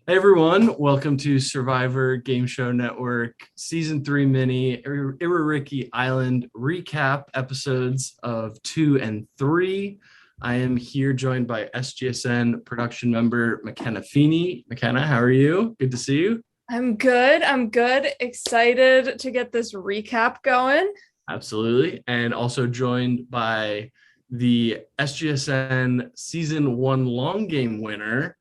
Hey everyone, welcome to Survivor Game Show Network Season 3 mini Iririki Island recap episodes of 2 and 3. I am here joined by SGSN production member McKenna Feeney. McKenna, how are you? Good to see you. I'm good. Excited to get this recap going. Absolutely. And also joined by the SGSN Season 1 long game winner,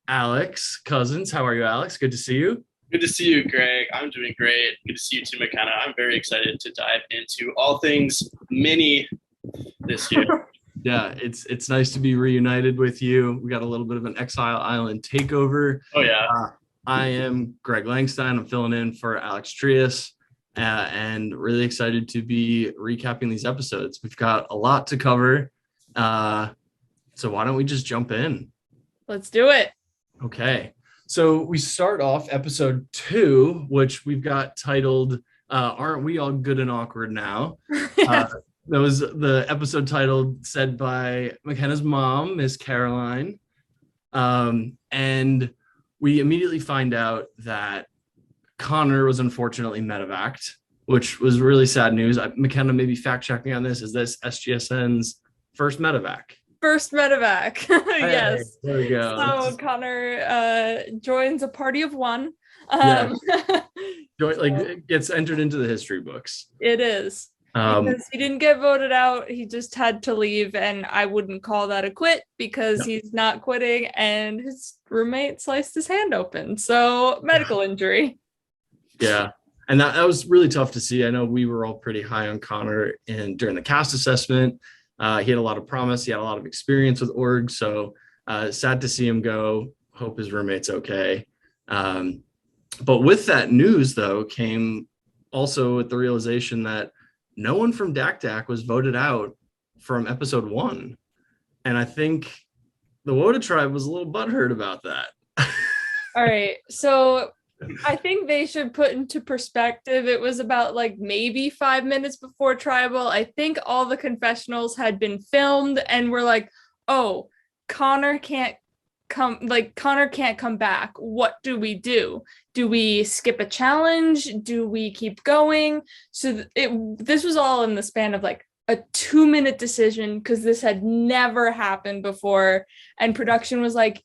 Alex Cousins. How are you, Alex? Good to see you. Good to see you, Greg. I'm doing great. Good to see you too, McKenna. I'm very excited to dive into all things mini this year. Yeah, it's nice to be reunited with you. We got a little bit of an Exile Island takeover. Oh, yeah. I am Greg Langstine. I'm filling in for Alex Trias, and really excited to be recapping these episodes. We've got a lot to cover, so why don't we just jump in? Let's do it. Okay, so we start off episode 2, which we've got titled Aren't We All Good and Awkward Now? That was the episode titled, said by McKenna's mom, Miss Caroline. And we immediately find out that Connor was unfortunately medevaced, which was really sad news. McKenna, maybe fact check me on this. Is this SGSN's first medevac? First medevac. Yes. There we go. So Connor joins a party of one. Gets entered into the history books. It is. Because he didn't get voted out. He just had to leave, and I wouldn't call that a quit because he's not quitting, and his roommate sliced his hand open. So medical injury. Yeah. And that was really tough to see. I know we were all pretty high on Connor during the cast assessment. He had a lot of promise. He had a lot of experience with org. So sad to see him go. Hope his roommate's okay. But with that news, though, came also with the realization that no one from Dak Dak was voted out from episode 1. And I think the Woda tribe was a little butthurt about that. All right. So I think they should put into perspective, it was about maybe 5 minutes before tribal. I think all the confessionals had been filmed and we're like, oh, Connor can't come back. What do we do? Do we skip a challenge? Do we keep going? So this was all in the span of a 2-minute decision, because this had never happened before, and production was like,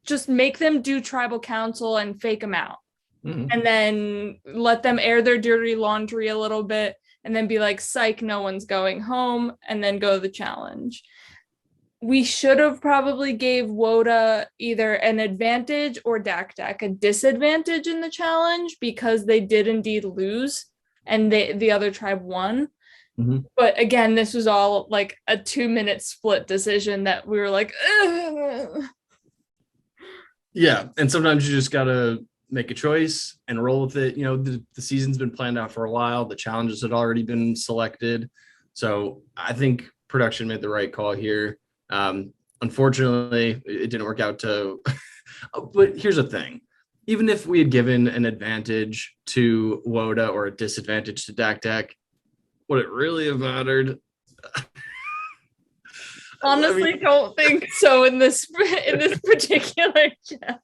just make them do tribal council and fake them out. Mm-hmm. And then let them air their dirty laundry a little bit, and then be like, psych, no one's going home, and then go the challenge. We should have probably gave Woda either an advantage or Dak Dak a disadvantage in the challenge, because they did indeed lose and the other tribe won. Mm-hmm. But again, this was all a 2-minute split decision that we were like, ugh. Yeah, and sometimes you just gotta make a choice and roll with it. The season's been planned out for a while. The challenges had already been selected. So I think production made the right call here. Unfortunately, it didn't work out but here's the thing. Even if we had given an advantage to Woda or a disadvantage to Dak Dak, would it really have mattered? Honestly, don't think so in this particular chat.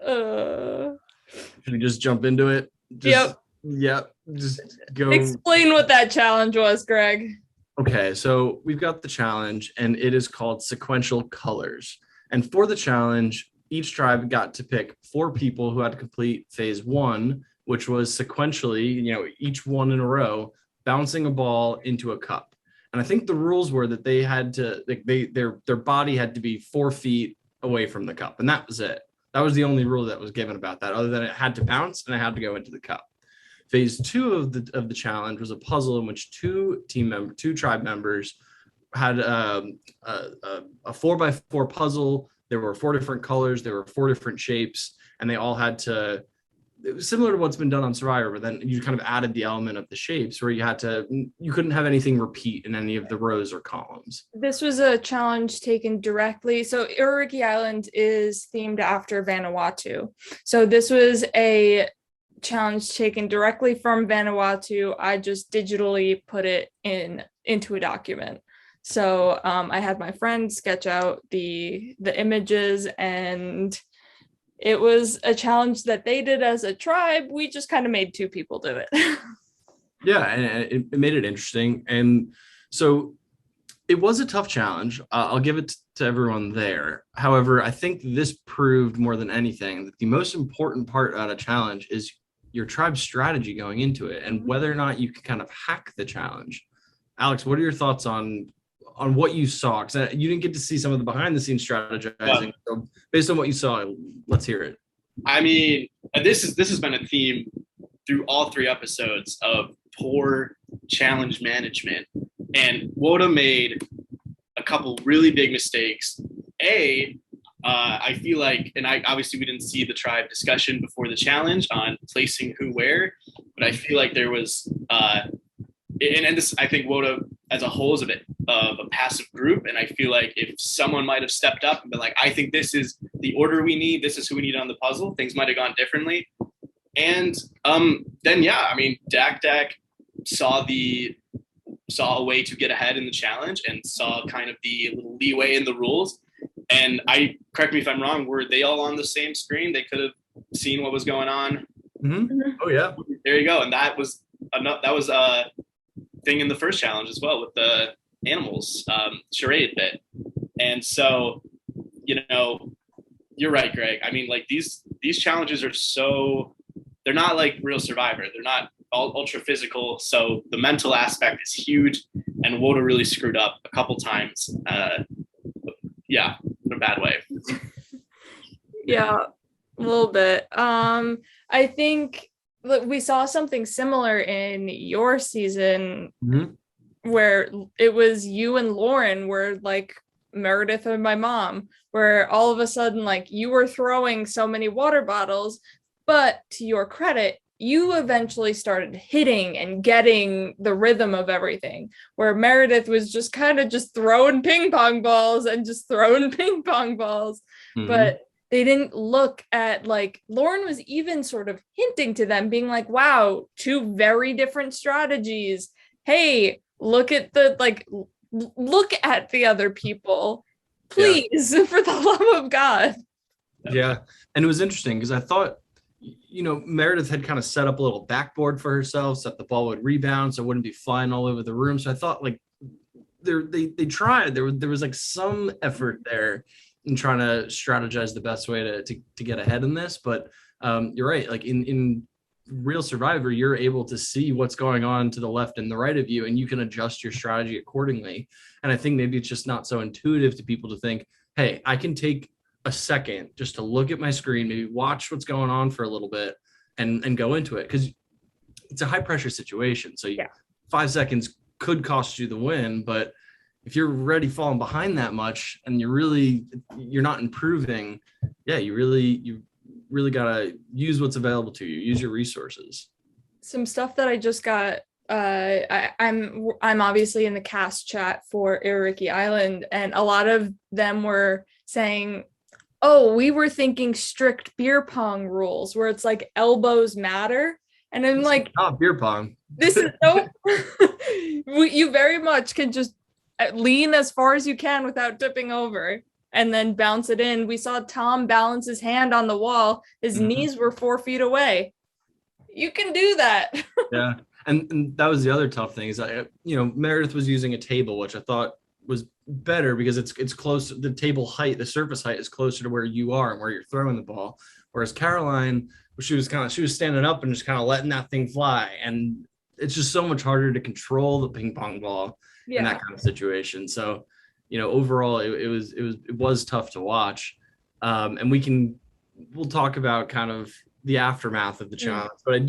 Should we just jump into it? Yep. Just go. Explain what that challenge was, Greg. Okay, so we've got the challenge, and it is called Sequential Colors. And for the challenge, each tribe got to pick 4 people who had to complete phase 1, which was sequentially, each one in a row, bouncing a ball into a cup. And I think the rules were that they had to, their body had to be 4 feet away from the cup, and that was it. That was the only rule that was given about that, other than it had to bounce and it had to go into the cup. Phase 2 of the challenge was a puzzle in which 2 tribe members had a 4x4 puzzle. There were 4 different colors. There were 4 different shapes, and they all had to. It was similar to what's been done on Survivor, but then you kind of added the element of the shapes, where you couldn't have anything repeat in any of the rows or columns. This was a challenge taken directly. So Iririki Island is themed after Vanuatu. So this was a challenge taken directly from Vanuatu. I just digitally put it into a document. So I had my friend sketch out the images, and it was a challenge that they did as a tribe. We just kind of made 2 people do it. Yeah, and it made it interesting. And so it was a tough challenge. I'll give it to everyone there. However, I think this proved more than anything that the most important part about a challenge is your tribe's strategy going into it and whether or not you can kind of hack the challenge. Alex, what are your thoughts on what you saw? Because you didn't get to see some of the behind the scenes strategizing. So based on what you saw, let's hear it. I mean, this has been a theme through all 3 episodes of poor challenge management. And Woda made a couple really big mistakes. I feel like, and obviously we didn't see the tribe discussion before the challenge on placing who where, but I feel like there was, and this, I think Woda as a whole is a bit of a passive group. And I feel like if someone might have stepped up and been like, I think this is the order we need, this is who we need on the puzzle, things might have gone differently. And then, yeah, I mean, Dak saw a way to get ahead in the challenge and saw kind of the little leeway in the rules. And correct me if I'm wrong, were they all on the same screen? They could have seen what was going on. Mm-hmm. Oh yeah. There you go. And that was a thing in the first challenge as well with the animals charade bit. And so, you're right, Greg. I mean, like these challenges are they're not like real Survivor. They're not all ultra physical. So the mental aspect is huge. And Woda really screwed up a couple times. Yeah, in a bad way. Yeah, a little bit. I think we saw something similar in your season where it was you and Lauren were like Meredith and my mom, where all of a sudden, like, you were throwing so many water bottles, but to your credit, you eventually started hitting and getting the rhythm of everything, where Meredith was just kind of just throwing ping pong balls and just throwing ping pong balls. But they didn't look at, like, Lauren was even sort of hinting to them, being like, wow, 2 very different strategies. Hey, look at the other people, please, for the love of God. Yeah. And it was interesting because I thought, Meredith had kind of set up a little backboard for herself so that the ball would rebound so it wouldn't be flying all over the room. So I thought, like, they tried. There was like some effort there in trying to strategize the best way to get ahead in this. But you're right. Like in real Survivor, you're able to see what's going on to the left and the right of you, and you can adjust your strategy accordingly. And I think maybe it's just not so intuitive to people to think, hey, I can take a second just to look at my screen, maybe watch what's going on for a little bit and go into it. Because it's a high pressure situation. So 5 seconds could cost you the win, but if you're already falling behind that much and you're not improving, you really gotta use what's available to you, use your resources. Some stuff that I just got, I'm obviously in the cast chat for Iririki Island, and a lot of them were saying, oh, we were thinking strict beer pong rules where it's like elbows matter. And I'm like, not beer pong. This is no, you very much can just lean as far as you can without tipping over and then bounce it in. We saw Tom balance his hand on the wall. His knees were 4 feet away. You can do that. Yeah. And that was the other tough thing is that, Meredith was using a table, which I thought was better because it's close. The table height, the surface height is closer to where you are and where you're throwing the ball. Whereas Caroline, she was standing up and just kind of letting that thing fly. And it's just so much harder to control the ping pong ball in that kind of situation. So, overall it was tough to watch. And we'll talk about kind of the aftermath of the challenge, but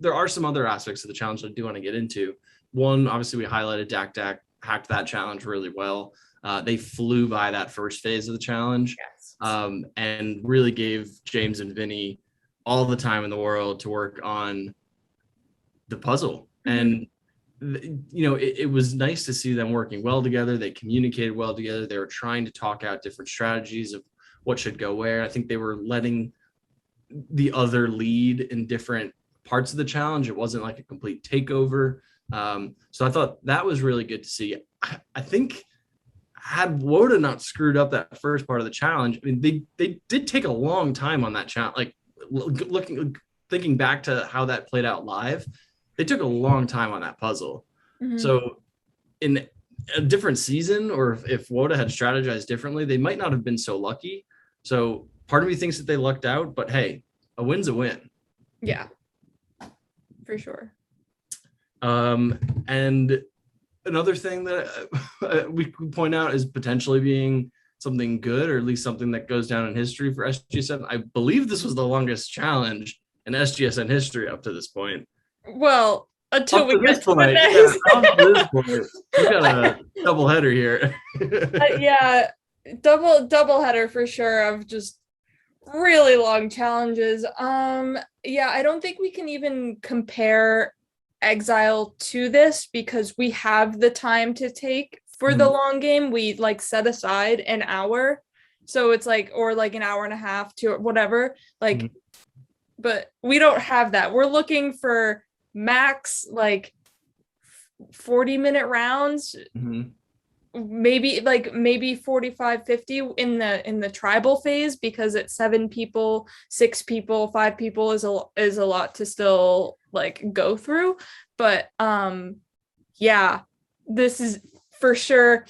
there are some other aspects of the challenge that I do want to get into. One, obviously we highlighted Dak hacked that challenge really well. They flew by that first phase of the challenge, and really gave James and Vinny all the time in the world to work on the puzzle. And it was nice to see them working well together. They communicated well together. They were trying to talk out different strategies of what should go where. I think they were letting the other lead in different parts of the challenge. It wasn't like a complete takeover. So I thought that was really good to see. I think had Woda not screwed up that first part of the challenge, I mean, they did take a long time on that challenge. Like thinking back to how that played out live, they took a long time on that puzzle. Mm-hmm. So in a different season, or if Woda had strategized differently, they might not have been so lucky. So part of me thinks that they lucked out, but hey, a win's a win. Yeah, for sure. And another thing that we could point out is potentially being something good, or at least something that goes down in history for SGSN. I believe this was the longest challenge in SGSN history up to this point. Well, until we get to the next. We got a double header here. Yeah, double header for sure of just really long challenges. Yeah, I don't think we can even compare Exile to this because we have the time to take for the long game. We like set aside an hour, so it's like, or like an hour and a half to whatever, like but we don't have that. We're looking for max like 40-minute rounds, maybe 45, 50 in the tribal phase, because it's 7 people, 6 people, 5 people is a lot to still like go through. But yeah, this is for sure.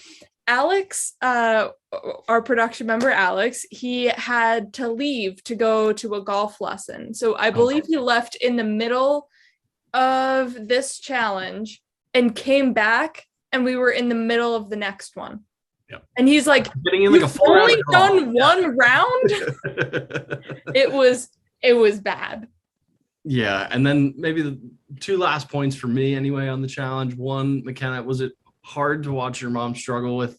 Alex, our production member Alex, he had to leave to go to a golf lesson, so I believe he left in the middle of this challenge and came back, and we were in the middle of the next one. Yep. And he's like, "You've only done one round." It was bad. Yeah, and then maybe the 2 last points for me anyway on the challenge. One, McKenna, was it hard to watch your mom struggle with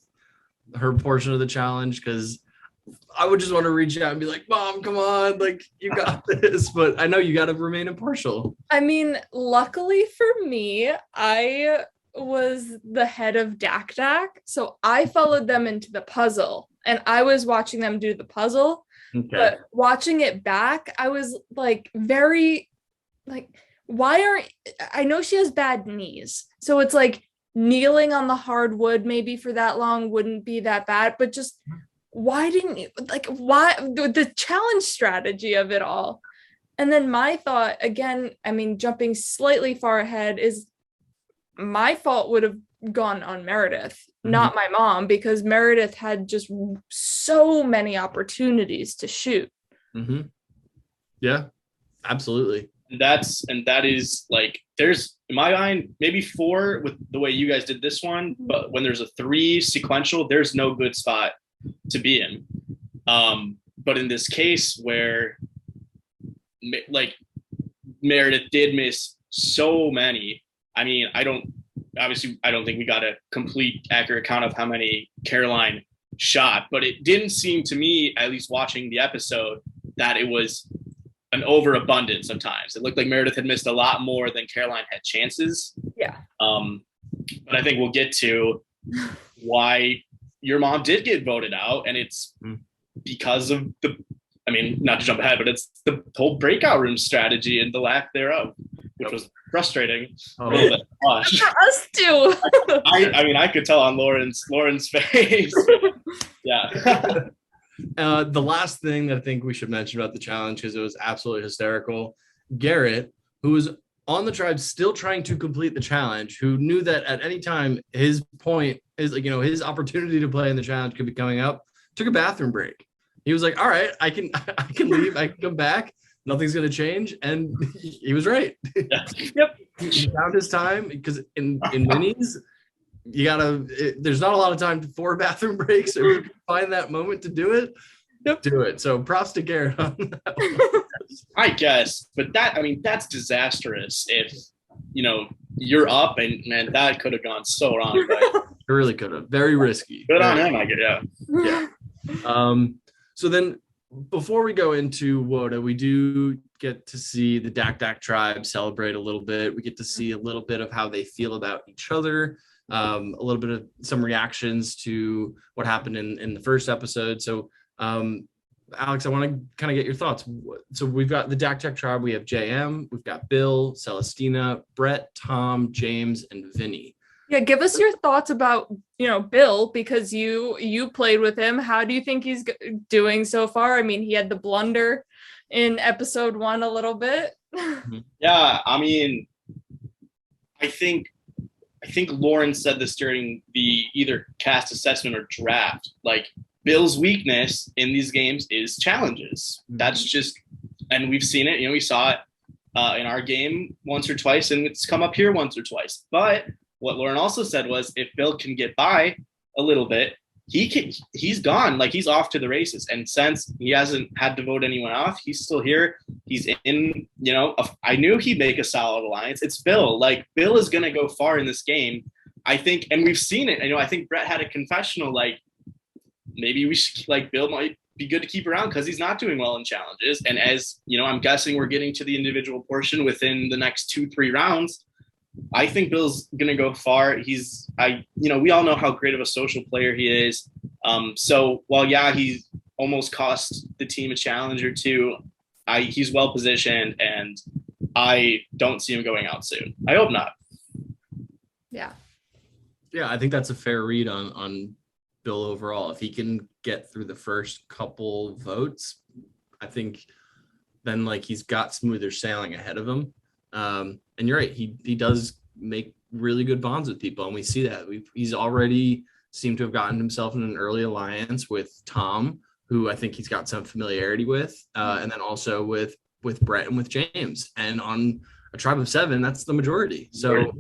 her portion of the challenge? Because I would just want to reach out and be like, Mom, come on, like, you got this. But I know you got to remain impartial. I mean, luckily for me, I was the head of DAC, so I followed them into the puzzle, and I was watching them do the puzzle. Okay. But watching it back, I was like very like, I know she has bad knees, so it's like kneeling on the hardwood maybe for that long wouldn't be that bad, but just why the challenge strategy of it all. And then my thought again, I mean, jumping slightly far ahead, is my fault would have gone on Meredith, not my mom, because Meredith had just so many opportunities to shoot. Yeah, absolutely. And that is like, there's in my mind maybe 4 with the way you guys did this one, but when there's a 3 sequential, there's no good spot to be in. But in this case where like Meredith did miss so many, I mean, I don't think we got a complete accurate count of how many Caroline shot, but it didn't seem to me, at least watching the episode, that it was an overabundance of times. It looked like Meredith had missed a lot more than Caroline had chances. Yeah. But I think we'll get to why your mom did get voted out, and it's because of not to jump ahead, but it's the whole breakout room strategy and the lack thereof, which was frustrating. Us too. I could tell on Lauren's face. Yeah. The last thing that I think we should mention about the challenge, because it was absolutely hysterical, Garret, who was on the tribe still trying to complete the challenge, who knew that at any time his opportunity to play in the challenge could be coming up, took a bathroom break. He was like, all right, I can leave, I can come back, nothing's going to change. And he was right. Yep. He found his time, because in minis, there's not a lot of time for bathroom breaks. So if you can find that moment to do it, do it. So props to Garret on that one. I guess, but that's disastrous if, you're up, and man, that could have gone so wrong. Right? It really could have. Very risky. Good on him, I guess. Yeah. So then before we go into WOTA, we do get to see the DAC tribe celebrate a little bit. We get to see a little bit of how they feel about each other. A little bit of some reactions to what happened in the first episode. So, Alex, I want to kind of get your thoughts. So we've got the DAC tribe. We have JM, we've got Bill, Celestina, Brett, Tom, James, and Vinny. Yeah, give us your thoughts about, Bill, because you played with him. How do you think he's doing so far? I mean, he had the blunder in episode 1 a little bit. Yeah, I mean, I think Lauren said this during the either cast assessment or draft. Like, Bill's weakness in these games is challenges. That's just, and we've seen it. We saw it in our game once or twice, and it's come up here once or twice. But what Lauren also said was, if Bill can get by a little bit, he's gone. Like, he's off to the races. And since he hasn't had to vote anyone off, he's still here. He's in, I knew he'd make a solid alliance. It's Bill. Like, Bill is going to go far in this game, I think. And we've seen it. I think Brett had a confessional, like, maybe we should, like, Bill might be good to keep around because he's not doing well in challenges. And as, I'm guessing we're getting to the individual portion within the next 2-3 rounds. I think Bill's going to go far. We all know how great of a social player he is. So while, he's almost cost the team a challenge or two, he's well positioned, and I don't see him going out soon. I hope not. Yeah. Yeah, I think that's a fair read on Bill overall. If he can get through the first couple votes, I think then, like, he's got smoother sailing ahead of him. And you're right, he does make really good bonds with people, and we see that. He's already seemed to have gotten himself in an early alliance with Tom, who I think he's got some familiarity with, and then also with Brett and with James. And on a tribe of 7, that's the majority. So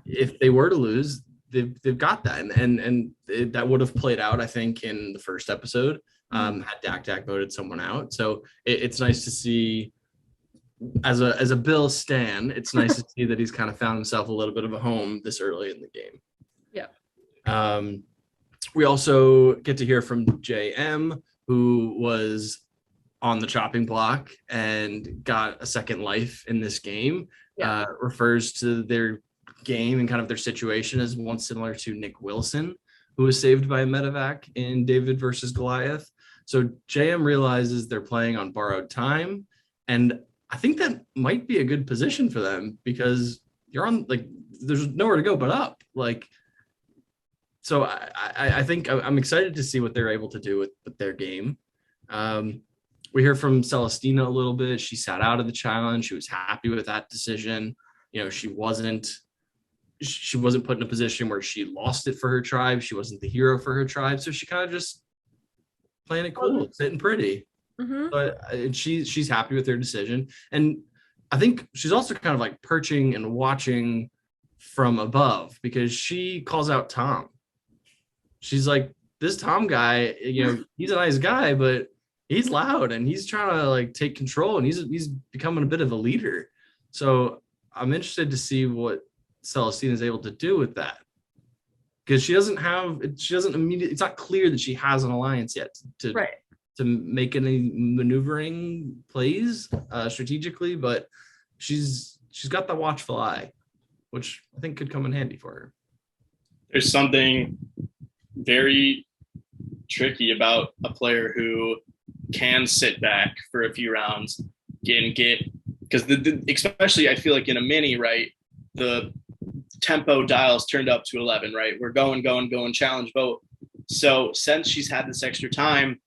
if they were to lose, they've got that, and that would have played out, I think, in the first episode, had Dak voted someone out. So it's nice to see. As a Bill stan, it's nice to see that he's kind of found himself a little bit of a home this early in the game. Yeah. We also get to hear from JM, who was on the chopping block and got a second life in this game. Yeah. Refers to their game and kind of their situation as one similar to Nick Wilson, who was saved by a medevac in David versus Goliath. So JM realizes they're playing on borrowed time, and I think that might be a good position for them because you're on, like, there's nowhere to go but up. Like, so I think I'm excited to see what they're able to do with their game. We hear from Celestina a little bit. She sat out of the challenge. She was happy with that decision. She wasn't put in a position where she lost it for her tribe. She wasn't the hero for her tribe. So she kind of just playing it cool, sitting pretty. Mm-hmm. But she's happy with their decision. And I think she's also kind of like perching and watching from above, because she calls out Tom. She's like, this Tom guy, he's a nice guy, but he's loud and he's trying to, like, take control, and he's becoming a bit of a leader. So I'm interested to see what Celestina is able to do with that, because she doesn't immediately, it's not clear that she has an alliance yet to make any maneuvering plays strategically, but she's got the watchful eye, which I think could come in handy for her. There's something very tricky about a player who can sit back for a few rounds and get, because especially I feel like in a mini, right, the tempo dials turned up to 11, right? We're going, challenge vote. So since she's had this extra time,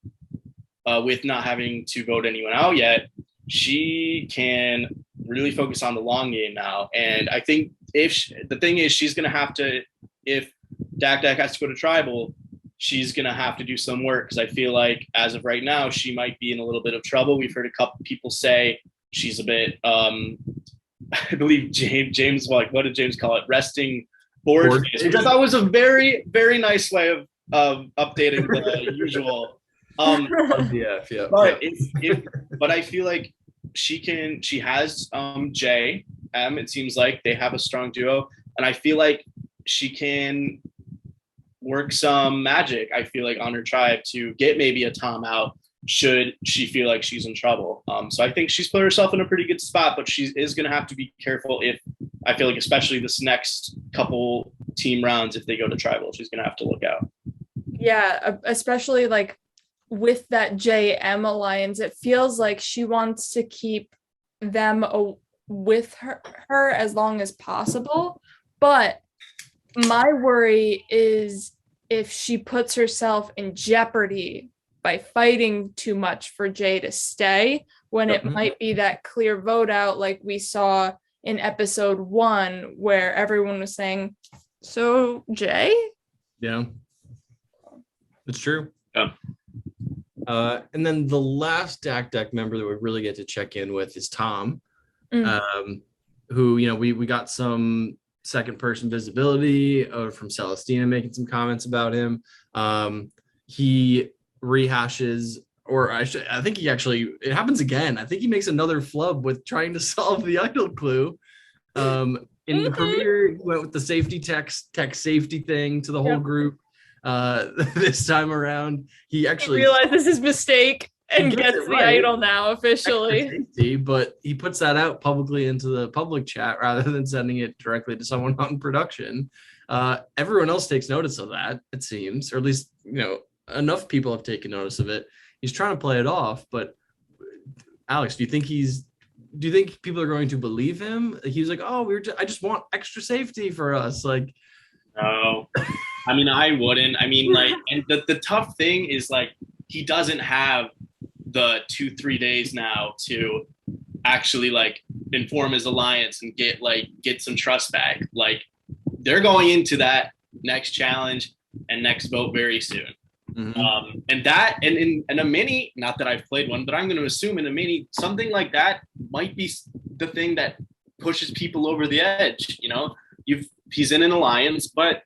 with not having to vote anyone out yet, she can really focus on the long game now. And I think the thing is, she's going to have to, if Dak has to go to tribal, she's going to have to do some work, because I feel like as of right now, she might be in a little bit of trouble. We've heard a couple people say she's a bit, I believe James, what did James call it? Resting board face, which I thought was a very, very nice way of updating the usual. Yeah. But I feel like she has J M. It seems like they have a strong duo, and I feel like she can work some magic, I feel like, on her tribe to get maybe a Tom out should she feel like she's in trouble. So I think she's put herself in a pretty good spot, but she is going to have to be careful if, I feel like, especially this next couple team rounds, if they go to tribal, she's going to have to look out. Yeah, especially like with that JM alliance, it feels like she wants to keep them with her as long as possible. But My worry is if she puts herself in jeopardy by fighting too much for Jay to stay, when it might be that clear vote out like we saw in episode 1 where everyone was saying, so Jay? Yeah, it's true. Yeah. And then the last deck member that we really get to check in with is Tom, who, you know, we got some second person visibility from Celestina making some comments about him. He rehashes, or I think he actually, it happens again. I think he makes another flub with trying to solve the idol clue. In the premiere, he went with the safety tech safety thing to the whole group. This time around, he actually realizes his mistake and gets the idol now officially. Safety, but he puts that out publicly into the public chat rather than sending it directly to someone on production. Everyone else takes notice of that, it seems, or at least, you know, enough people have taken notice of it. He's trying to play it off, but Alex, do you think people are going to believe him? He's like, oh, I just want extra safety for us. Like, no, I mean, I wouldn't. I mean, like, and the tough thing is, like, he doesn't have the 2-3 days now to actually, like, inform his alliance and get some trust back. Like, they're going into that next challenge and next vote very soon. Mm-hmm. And that, and in a mini, not that I've played one, but I'm going to assume in a mini, something like that might be the thing that pushes people over the edge. You know, he's in an alliance, but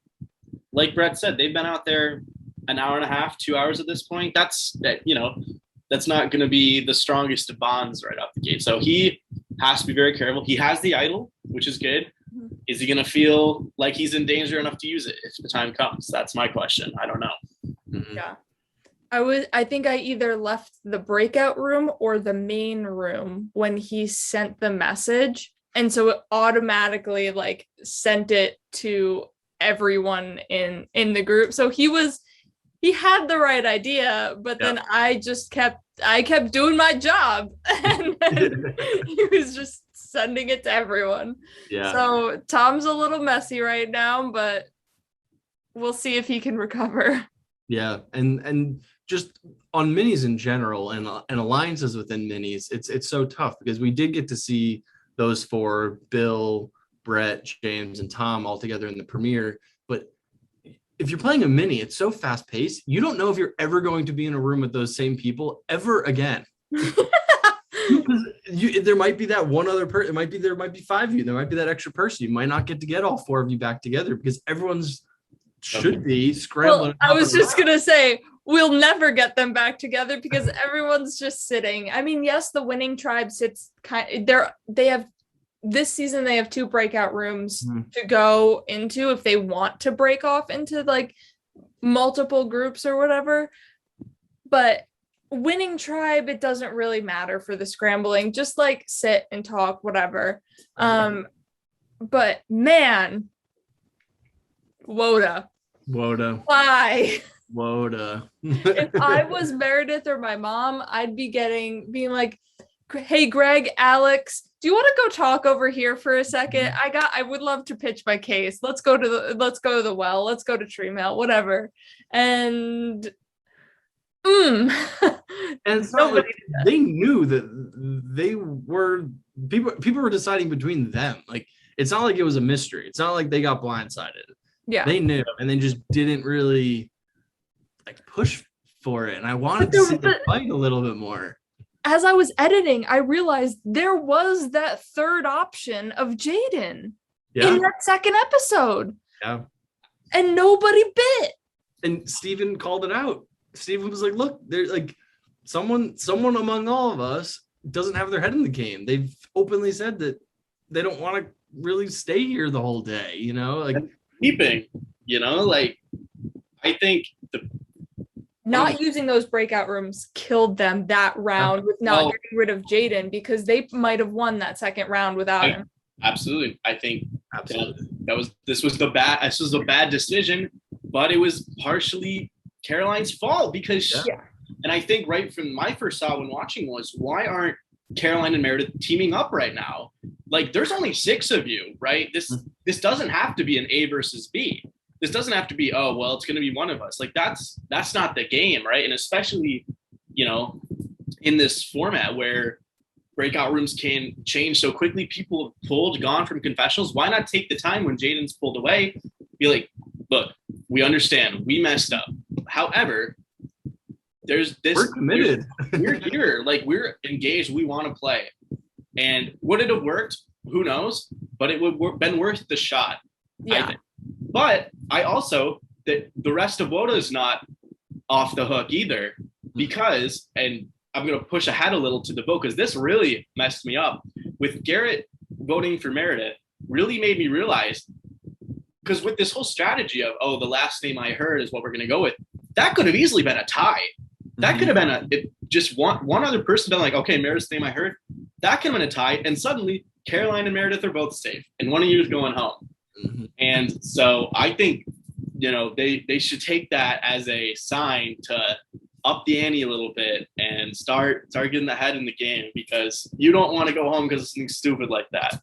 like Brett said, they've been out there an hour and a half, 2 hours at this point. That's not going to be the strongest of bonds right off the gate. So he has to be very careful. He has the idol, which is good. Is he going to feel like he's in danger enough to use it if the time comes? That's my question. I don't know. Mm-hmm. Yeah. I think I either left the breakout room or the main room when he sent the message. And so it automatically like sent it to everyone in the group. So he had the right idea, but then I kept doing my job and then he was just sending it to everyone. Yeah. So Tom's a little messy right now, but we'll see if he can recover. Yeah, and just on minis in general and alliances within minis, it's so tough because we did get to see those 4, Bill, Brett, James, and Tom all together in the premiere. But if you're playing a mini, it's so fast paced. You don't know if you're ever going to be in a room with those same people ever again. There might be that one other person. There might be 5 of you. There might be that extra person. You might not get all 4 of you back together because everyone's should be scrambling. Well, I was just gonna say we'll never get them back together because everyone's just sitting. I mean, yes, the winning tribe sits this season they have 2 breakout rooms to go into if they want to break off into like multiple groups or whatever. But winning tribe, it doesn't really matter for the scrambling. Just like sit and talk, whatever. But man, Woda. Why? Woda. If I was Meredith or my mom, I'd be being like, hey, Greg, Alex, do you want to go talk over here for a second? I would love to pitch my case. Let's go to the well. Let's go to Tree Mail, whatever. And and it's not like they knew that they were people were deciding between them. Like, it's not like it was a mystery. It's not like they got blindsided. Yeah, they knew, and they just didn't really like push for it. And I wanted to see them fight a little bit more. As I was editing, I realized there was that third option of Jaden in that second episode. Yeah, and nobody bit. And Steven called it out. Steven was like, "Look, there's like someone among all of us doesn't have their head in the game. They've openly said that they don't want to really stay here the whole day. You know, like." Keeping, you know, like I think not using those breakout rooms killed them that round with not getting rid of Jaden because they might have won that second round without him. Absolutely, I think this was a bad decision, but it was partially Caroline's fault because and I think right from my first thought when watching was why aren't Caroline and Meredith teaming up right now? like there's only 6 of you, right? This doesn't have to be an A versus B. This doesn't have to be, oh, well, it's going to be one of us. Like that's not the game, right? And especially, you know, in this format where breakout rooms can change so quickly, people have gone from confessionals. Why not take the time when Jaden's pulled away, be like, look, we understand, we messed up. However, there's this. We're committed. We're here, like we're engaged. We want to play. And would it have worked? Who knows? But it would have been worth the shot. Yeah. I think. But I also that the rest of WOTA is not off the hook either, because, and I'm going to push ahead a little to the vote because this really messed me up with Garret voting for Meredith. Really made me realize, because with this whole strategy of, oh, the last name I heard is what we're going to go with, that could have easily been a tie. That could have been just one other person been like, okay, Meredith's name I heard. That could have been a tie, and suddenly Caroline and Meredith are both safe, and one of you is going home. Mm-hmm. And so I think, you know, they should take that as a sign to up the ante a little bit and start getting ahead in the game, because you don't want to go home because of something stupid like that.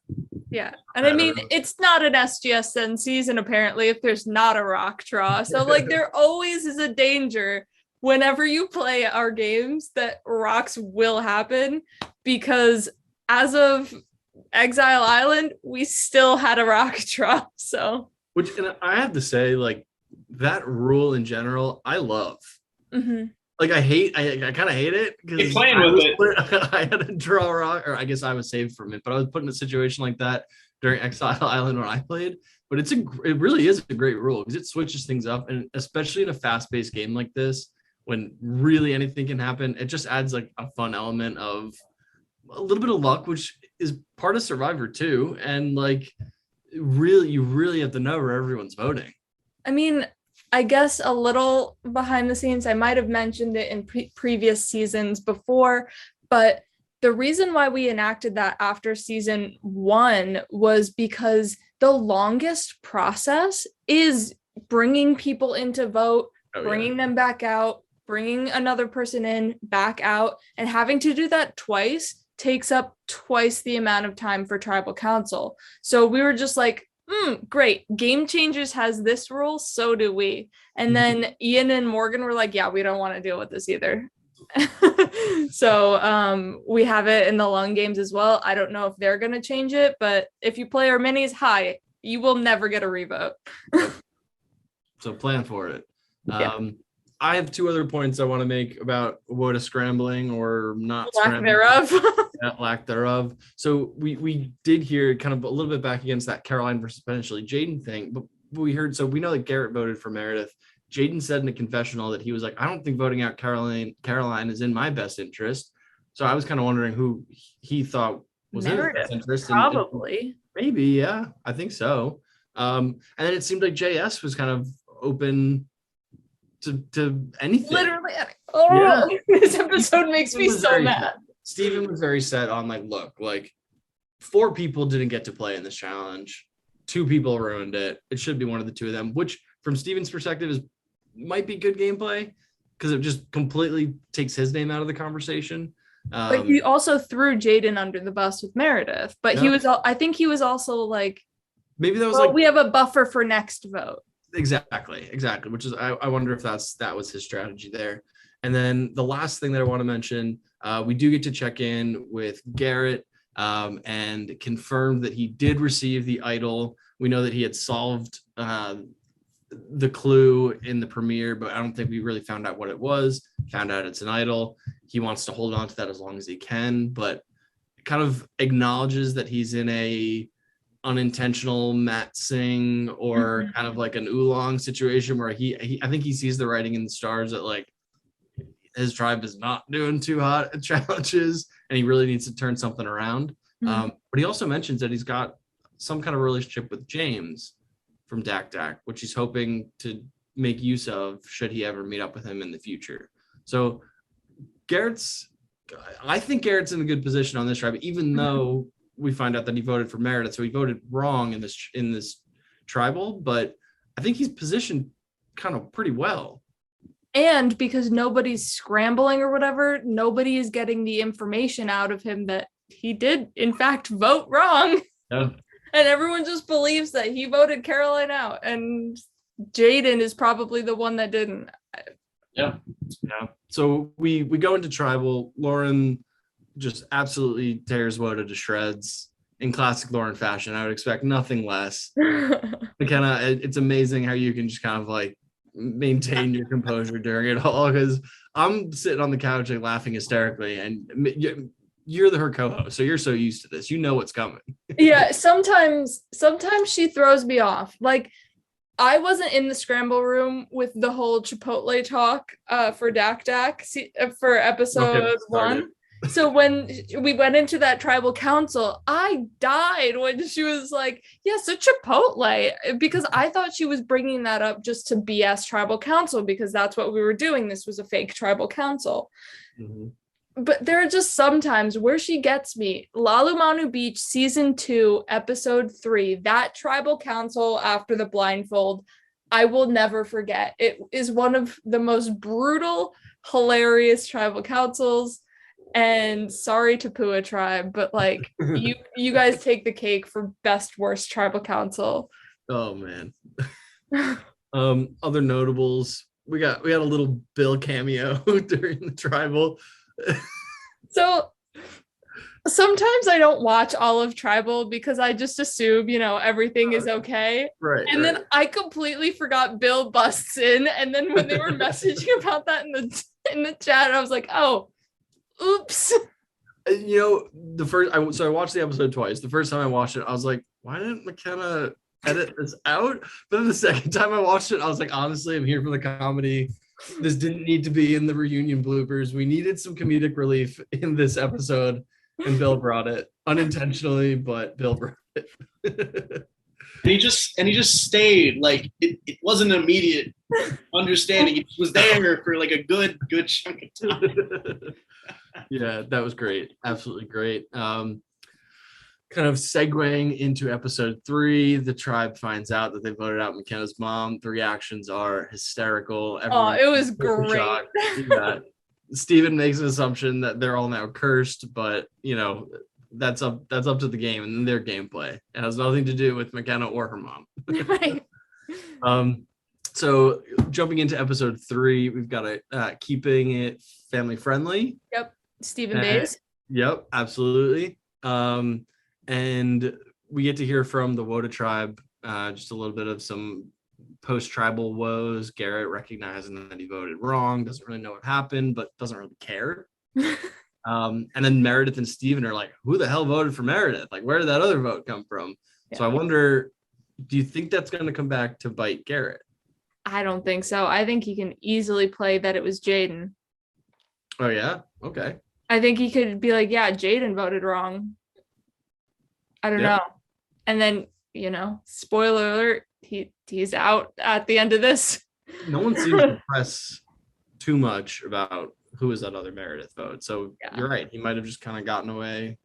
Yeah. And I mean, it's not an SGSN season, apparently, if there's not a rock draw. So like there always is a danger whenever you play our games that rocks will happen, because as of Exile Island, we still had a rock draw. So, which, and I have to say, like, that rule in general, I love. Mm-hmm. Like, I kind of hate it because playing with it. I had to draw a rock, or I guess I was saved from it, but I was put in a situation like that during Exile Island when I played. But it really is a great rule because it switches things up, and especially in a fast-paced game like this, when really anything can happen, it just adds like a fun element of a little bit of luck, which is part of Survivor too. And like, you really have to know where everyone's voting. I mean, I guess a little behind the scenes, I might have mentioned it in previous seasons before, but the reason why we enacted that after season 1 was because the longest process is bringing people in to vote, bringing them back out, bringing another person in, back out, and having to do that twice takes up twice the amount of time for tribal council. So we were just like, great, Game Changers has this rule, so do we. And then Ian and Morgan were like, yeah, we don't want to deal with this either. So we have it in the long games as well. I don't know if they're going to change it, but if you play our minis, you will never get a revote. So plan for it. Yeah. I have 2 other points I want to make about WOTA scrambling or not scrambling. Lack thereof. So we did hear kind of a little bit back against that Caroline versus potentially Jaden thing, but we know that Garret voted for Meredith. Jaden said in a confessional that he was like, I don't think voting out Caroline is in my best interest. So I was kind of wondering who he thought was Meredith, in his best interest. Probably. Maybe, yeah, I think so. And then it seemed like JS was kind of open to anything. Literally. This episode makes me so mad. Steven was very set on like, look, like 4 people didn't get to play in this challenge. 2 people ruined it. It should be one of the 2 of them, which from Steven's perspective might be good gameplay because it just completely takes his name out of the conversation. But he also threw Jaden under the bus with Meredith. But I think he was also like, maybe that was we have a buffer for next vote. Exactly. Which is, I wonder if that was his strategy there. And then the last thing that I want to mention, we do get to check in with Garret and confirm that he did receive the idol. We know that he had solved the clue in the premiere, but I don't think we really found out what it was. Found out it's an idol. He wants to hold on to that as long as he can, but kind of acknowledges that he's in a unintentional Matt Singh or kind of like an oolong situation where he I think he sees the writing in the stars that like his tribe is not doing too hot at challenges and he really needs to turn something around. But he also mentions that he's got some kind of relationship with James from Dak Dak, which he's hoping to make use of should he ever meet up with him in the future. So I think Garrett's in a good position on this tribe, even though we find out that he voted for Meredith. So he voted wrong in this tribal, but I think he's positioned kind of pretty well. And because nobody's scrambling or whatever, nobody is getting the information out of him that he did in fact vote wrong. Yeah. And everyone just believes that he voted Caroline out, and Jaden is probably the one that didn't. Yeah. So we go into tribal. Lauren just absolutely tears Woda to shreds in classic Lauren fashion. I would expect nothing less. McKenna, it's amazing how you can just kind of like maintain your composure during it all, because I'm sitting on the couch like laughing hysterically, and you're her co-host, so you're so used to this. You know what's coming. Yeah, sometimes she throws me off. Like, I wasn't in the scramble room with the whole Chipotle talk for Dak for episode 1. So when we went into that tribal council, I died when she was like, yes, a Chipotle, because I thought she was bringing that up just to BS tribal council, because that's what we were doing. This was a fake tribal council. Mm-hmm. But there are just some times where she gets me. Lalumanu Beach, season 2, episode 3, that tribal council after the blindfold, I will never forget. It is one of the most brutal, hilarious tribal councils. And sorry to Pua tribe, but like you guys take the cake for best worst tribal council. Oh man. Other notables, we had a little Bill cameo during the tribal. So sometimes I don't watch all of tribal because I just assume, everything is okay. Right. And then I completely forgot Bill busts in. And then when they were messaging about that in the chat, I was like, oh, oops. I watched the episode twice. The first time I watched it, I was like, why didn't McKenna edit this out? But then the second time I watched it, I was like, honestly, I'm here for the comedy. This didn't need to be in the reunion bloopers. We needed some comedic relief in this episode, and Bill brought it unintentionally, but Bill brought it. And he just stayed. Like it wasn't an immediate understanding. He was there for like a good chunk of time. Yeah, that was great. Absolutely great. Kind of segueing into episode 3, the tribe finds out that they voted out McKenna's mom. The reactions are hysterical. Everyone it was great. Yeah. Steven makes an assumption that they're all now cursed, but that's up to the game and their gameplay. It has nothing to do with McKenna or her mom. Right. So jumping into episode 3, we've got keeping it family friendly. Yep. Stephen Bays. Yep, absolutely. And we get to hear from the Woda tribe, just a little bit of some post-tribal woes. Garret recognizing that he voted wrong, doesn't really know what happened, but doesn't really care. And then Meredith and Steven are like, who the hell voted for Meredith? Like, where did that other vote come from? Yeah. So I wonder, do you think that's going to come back to bite Garret? I don't think so. I think he can easily play that it was Jaden. Oh, yeah? Okay. I think he could be like, yeah, Jaden voted wrong. I don't know. And then, spoiler alert, he's out at the end of this. No one seems to press too much about who is that other Meredith vote. So You're right. He might have just kind of gotten away.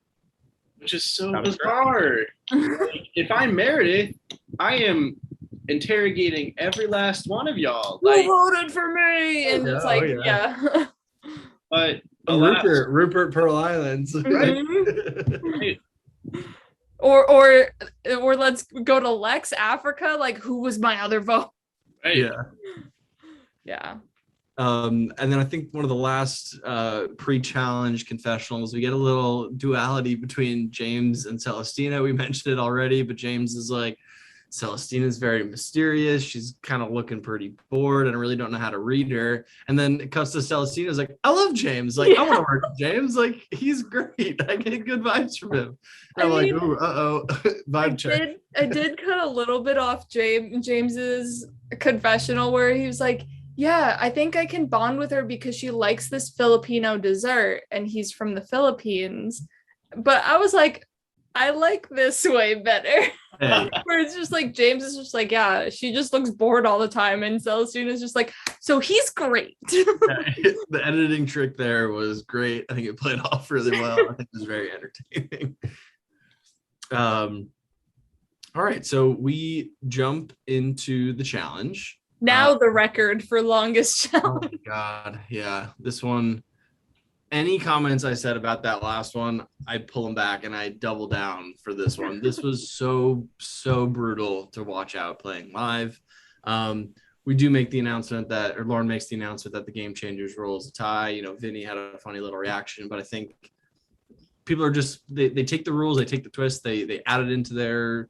Which is so bizarre. Like, if I'm Meredith, I am interrogating every last one of y'all. Who voted for me? And it's like, But Rupert Pearl Islands. Right. Or let's go to Lex Africa. Like, who was my other vote? Right. Yeah. And then I think one of the last pre-challenge confessionals, we get a little duality between James and Celestina. We mentioned it already, but James is like, Celestina's very mysterious. She's kind of looking pretty bored, and I really don't know how to read her. And then it comes to Celestina's like, I love James. Like, I want to work with James. Like, he's great. I get good vibes from him. And I'm like, ooh, vibe check. I did cut a little bit off James's confessional where he was like, yeah, I think I can bond with her because she likes this Filipino dessert, and he's from the Philippines. But I was like, I like this way better. Hey. Where it's just like James is just like, yeah, she just looks bored all the time, and Celestina's just like, so he's great. The editing trick there was great. I think it played off really well. I think it was very entertaining. All right, so we jump into the challenge. Now the record for longest challenge. Oh my God, yeah, this one any comments I said about that last one, I pull them back and I double down for this one. This was so brutal to watch out playing live. We do make the announcement that, or Lauren makes the announcement that the game changers rule is a tie. You know, Vinny had a funny little reaction, but I think people are just, they take the rules, they take the twist, they add it into their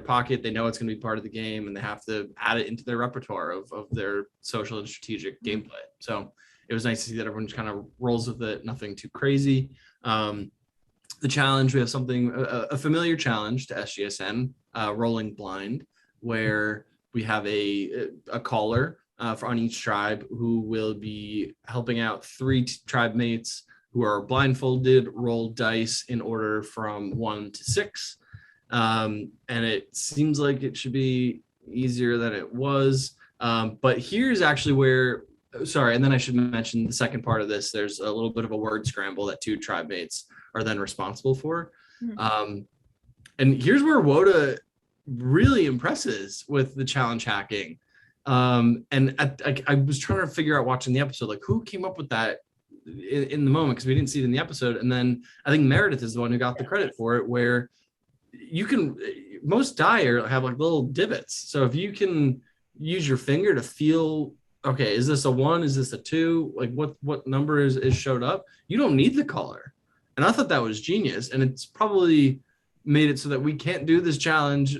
pocket. They know it's going to be part of the game, and they have to add it into their repertoire of their social and strategic gameplay. So it was nice to see that everyone just kind of rolls with it, nothing too crazy. The challenge, we have something, a familiar challenge to SGSN, rolling blind, where we have a caller on each tribe who will be helping out three tribe mates who are blindfolded, roll dice in order from 1 to 6. And it seems like it should be easier than it was. But here's actually where, sorry, and then I should mention the second part of this. There's a little bit of a word scramble that 2 tribe mates are then responsible for. Mm-hmm. And here's where WOTA really impresses with the challenge hacking. And I was trying to figure out watching the episode, like who came up with that in the moment, because we didn't see it in the episode. And then I think Meredith is the one who got the credit for it, where you can, most die have like little divots. So if you can use your finger to feel, okay, is this a 1? Is this a 2? Like what number is showed up? You don't need the collar. And I thought that was genius. And it's probably made it so that we can't do this challenge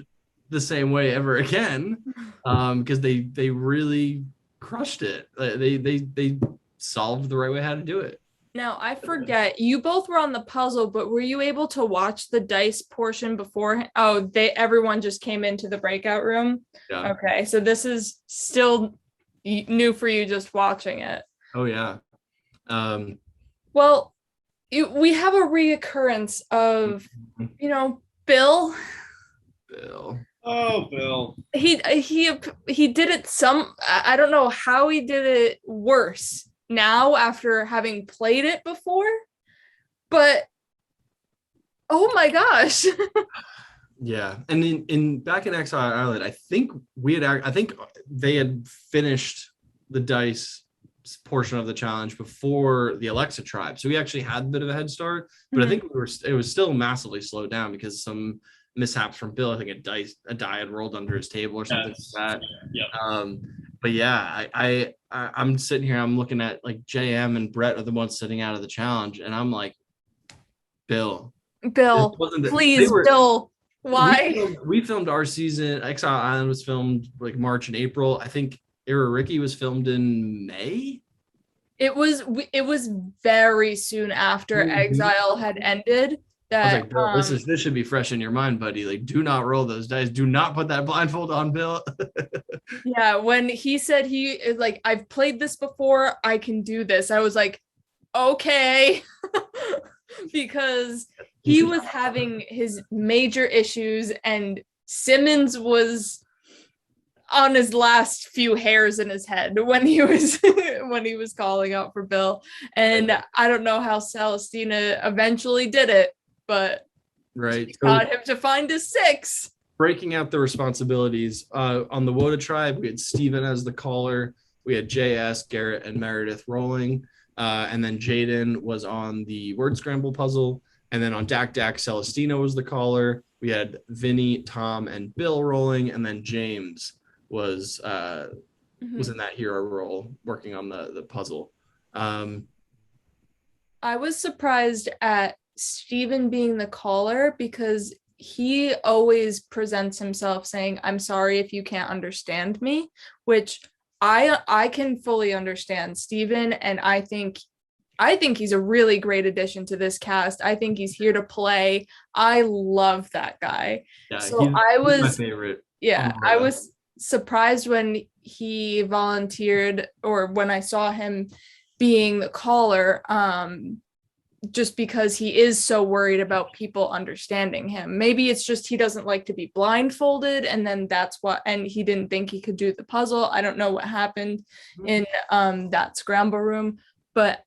the same way ever again, because they really crushed it. They solved the right way how to do it. Now, I forget, you both were on the puzzle, but were you able to watch the dice portion before? Oh, everyone just came into the breakout room? Yeah. Okay, so this is still new for you just watching it. Oh, yeah. Well, we have a reoccurrence of, Bill. Oh, Bill. He did it I don't know how he did it worse now after having played it before, but oh my gosh. Yeah. And in back in Exile Island, I think they had finished the dice portion of the challenge before the Alexa tribe. So we actually had a bit of a head start, but I think it was still massively slowed down because some mishaps from Bill. I think a die had rolled under his table or something like that. Yeah. But yeah, I'm sitting here, I'm looking at like JM and Brett are the ones sitting out of the challenge, and I'm like, Bill, please, Bill. Why? We filmed our season. Exile Island was filmed like March and April. I think Iririki was filmed in May. It was very soon after Exile had ended. That I was like, Bill, this should be fresh in your mind, buddy. Like, do not roll those dice. Do not put that blindfold on, Bill. Yeah, when he said I've played this before, I can do this. I was like, okay, because he was having his major issues, and Simmons was on his last few hairs in his head when he was calling out for Bill. And I don't know how Celestina eventually did it, but right, got him to find his 6. Breaking out the responsibilities on the WOTA tribe, we had Steven as the caller, we had JS, Garret, and Meredith rolling, and then Jaden was on the word scramble puzzle, and then on Dak Celestina was the caller. We had Vinny, Tom, and Bill rolling, and then James was in that hero role working on the puzzle. I was surprised at Steven being the caller, because he always presents himself saying, I'm sorry if you can't understand me, which I can fully understand Steven, and I think he's a really great addition to this cast. I think he's here to play. I love that guy. Yeah, so he's my favorite. Yeah, I was surprised when he volunteered, or when I saw him being the caller, just because he is so worried about people understanding him. Maybe it's just he doesn't like to be blindfolded, and then and he didn't think he could do the puzzle. I don't know what happened in that scramble room, but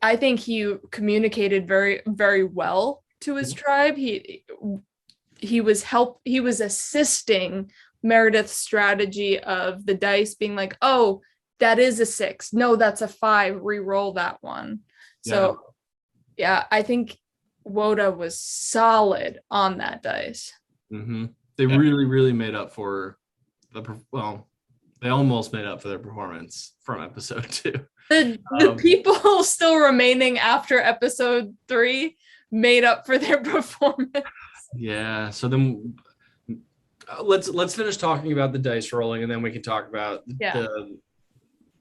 I think he communicated very, very well to his tribe. He was assisting Meredith's strategy of the dice being like, oh, that is a 6. No, that's a 5. Re-roll that one. So yeah, I think Woda was solid on that dice. Mm-hmm. They really, really made up for they almost made up for their performance from episode 2. The people still remaining after episode 3 made up for their performance. Yeah. So then let's finish talking about the dice rolling, and then we can talk about the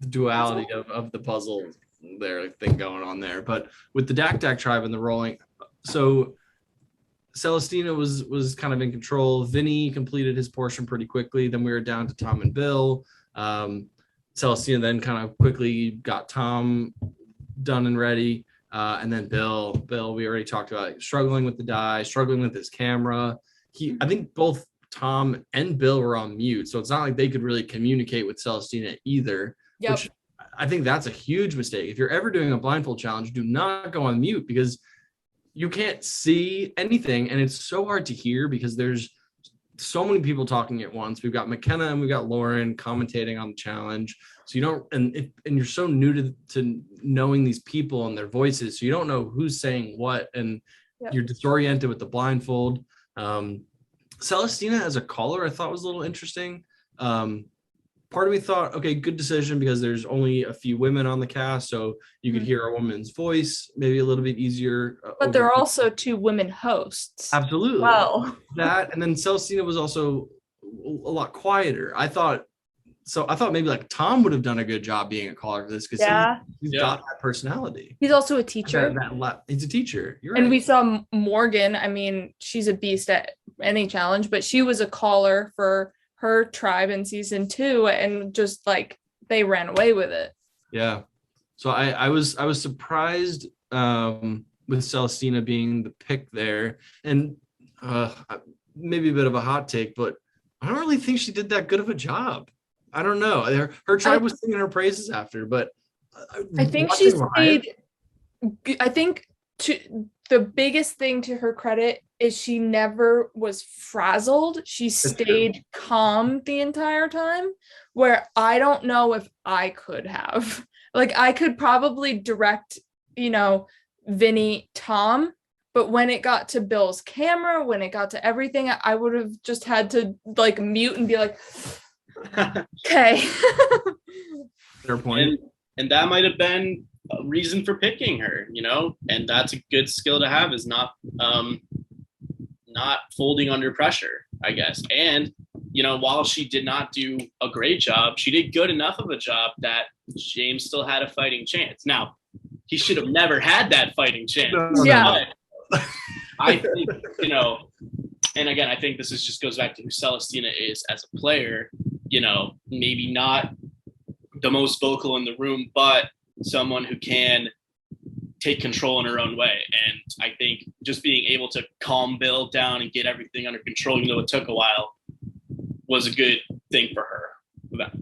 duality of the puzzle thing going on there. But with the Dak tribe and the rolling, so Celestina was kind of in control. Vinny completed his portion pretty quickly. Then we were down to Tom and Bill. Celestina then kind of quickly got Tom done and ready. And then Bill, we already talked about struggling with the die, struggling with his camera. I think both Tom and Bill were on mute, so it's not like they could really communicate with Celestina either. Yep. Which I think that's a huge mistake. If you're ever doing a blindfold challenge, do not go on mute, because you can't see anything, and it's so hard to hear because there's so many people talking at once. We've got McKenna and we've got Lauren commentating on the challenge. So you don't, and you're so new to knowing these people and their voices, so you don't know who's saying what, and you're disoriented with the blindfold. Celestina as a caller, I thought was a little interesting. Part of me thought, okay, good decision, because there's only a few women on the cast, so you could hear a woman's voice, maybe a little bit easier. But there are also 2 women hosts. Absolutely. Well, that, and then Celestina was also a lot quieter. I thought maybe like Tom would have done a good job being a caller for this, because he's got that personality. He's also a teacher. He's a teacher. You're right. And we saw Morgan. I mean, she's a beast at any challenge, but she was a caller for her tribe in season 2, and just like they ran away with it. Yeah. So I was surprised with Celestina being the pick there, and maybe a bit of a hot take, but I don't really think she did that good of a job. I don't know. Her tribe was singing her praises after, but I think she stayed. I think the biggest thing to her credit is she never was frazzled. She stayed calm the entire time, where I don't know if I could have. Like, I could probably direct, Vinny, Tom, but when it got to Bill's camera, when it got to everything, I would have just had to like mute and be like, okay. Fair point. And that might have been a reason for picking her, and that's a good skill to have, is not folding under pressure, I guess. And, while she did not do a great job, she did good enough of a job that James still had a fighting chance. Now, he should have never had that fighting chance. Yeah. But I think, and again, I think this just goes back to who Celestina is as a player, maybe not the most vocal in the room, but someone who can take control in her own way. And I think just being able to calm Bill down and get everything under control, even though it took a while, was a good thing for her.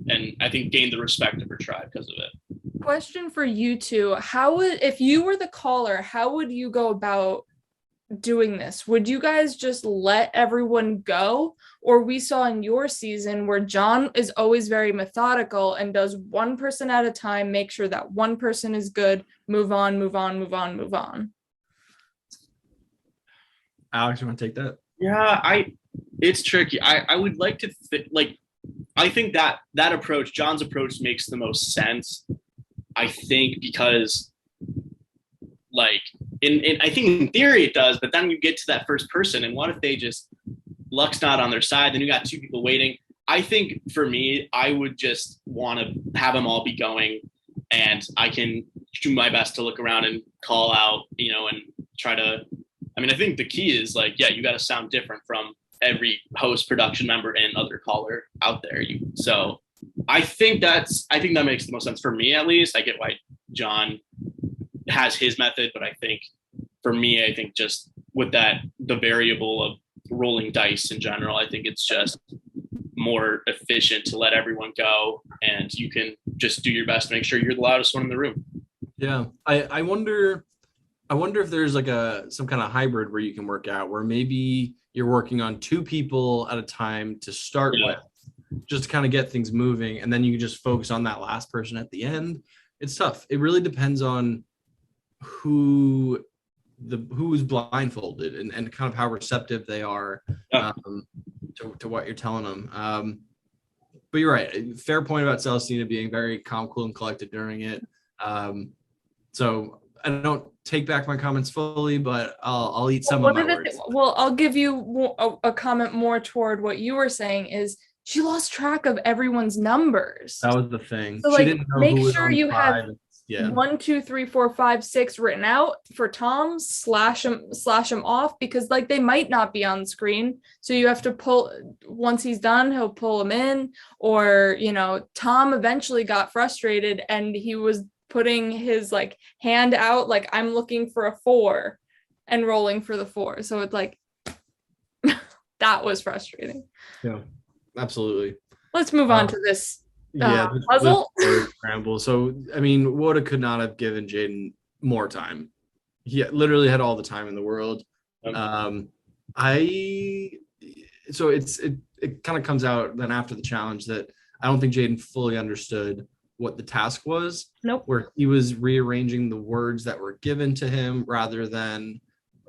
And I think gained the respect of her tribe because of it. Question for you two. If you were the caller, how would you go about doing this? Would you guys just let everyone go? Or we saw in your season where John is always very methodical and does one person at a time, make sure that one person is good, move on. Alex, you want to take that? Yeah, it's tricky. I would like to I think that approach, John's approach, makes the most sense. I think because I think in theory it does, but then you get to that first person, and what if they just luck's not on their side? Then you got 2 people waiting. I think for me, I would just want to have them all be going, and I can do my best to look around and call out, and try to. I mean, I think the key is you got to sound different from every host, production member, and other caller out there. So I think that makes the most sense for me, at least. I get why John has his method, but I think for me, I think just with the variable of rolling dice in general, I think it's just more efficient to let everyone go, and you can just do your best to make sure you're the loudest one in the room. Yeah. I wonder if there's some kind of hybrid where you can work out, where maybe you're working on 2 people at a time to start with, just to kind of get things moving, and then you can just focus on that last person at the end. It's tough. It really depends on who's blindfolded and kind of how receptive they are to what you're telling them. But you're right. Fair point about Celestina being very calm, cool, and collected during it. So I don't take back my comments fully, but I'll eat some of my words. Well, I'll give you a comment more toward what you were saying is she lost track of everyone's numbers. That was the thing. So she didn't know make who was sure on you have 1, 2, 3, 4, 5, 6 written out for Tom, slash them off because they might not be on screen. So you have to pull, once he's done, he'll pull them in, or, Tom eventually got frustrated and he was putting his hand out, I'm looking for a 4 and rolling for the 4. So it's that was frustrating. Yeah, absolutely. Let's move on to this puzzle. Scramble. So, I mean, Woda could not have given Jaden more time. He literally had all the time in the world. It kind of comes out then after the challenge that I don't think Jaden fully understood what the task was. Nope. Where he was rearranging the words that were given to him rather than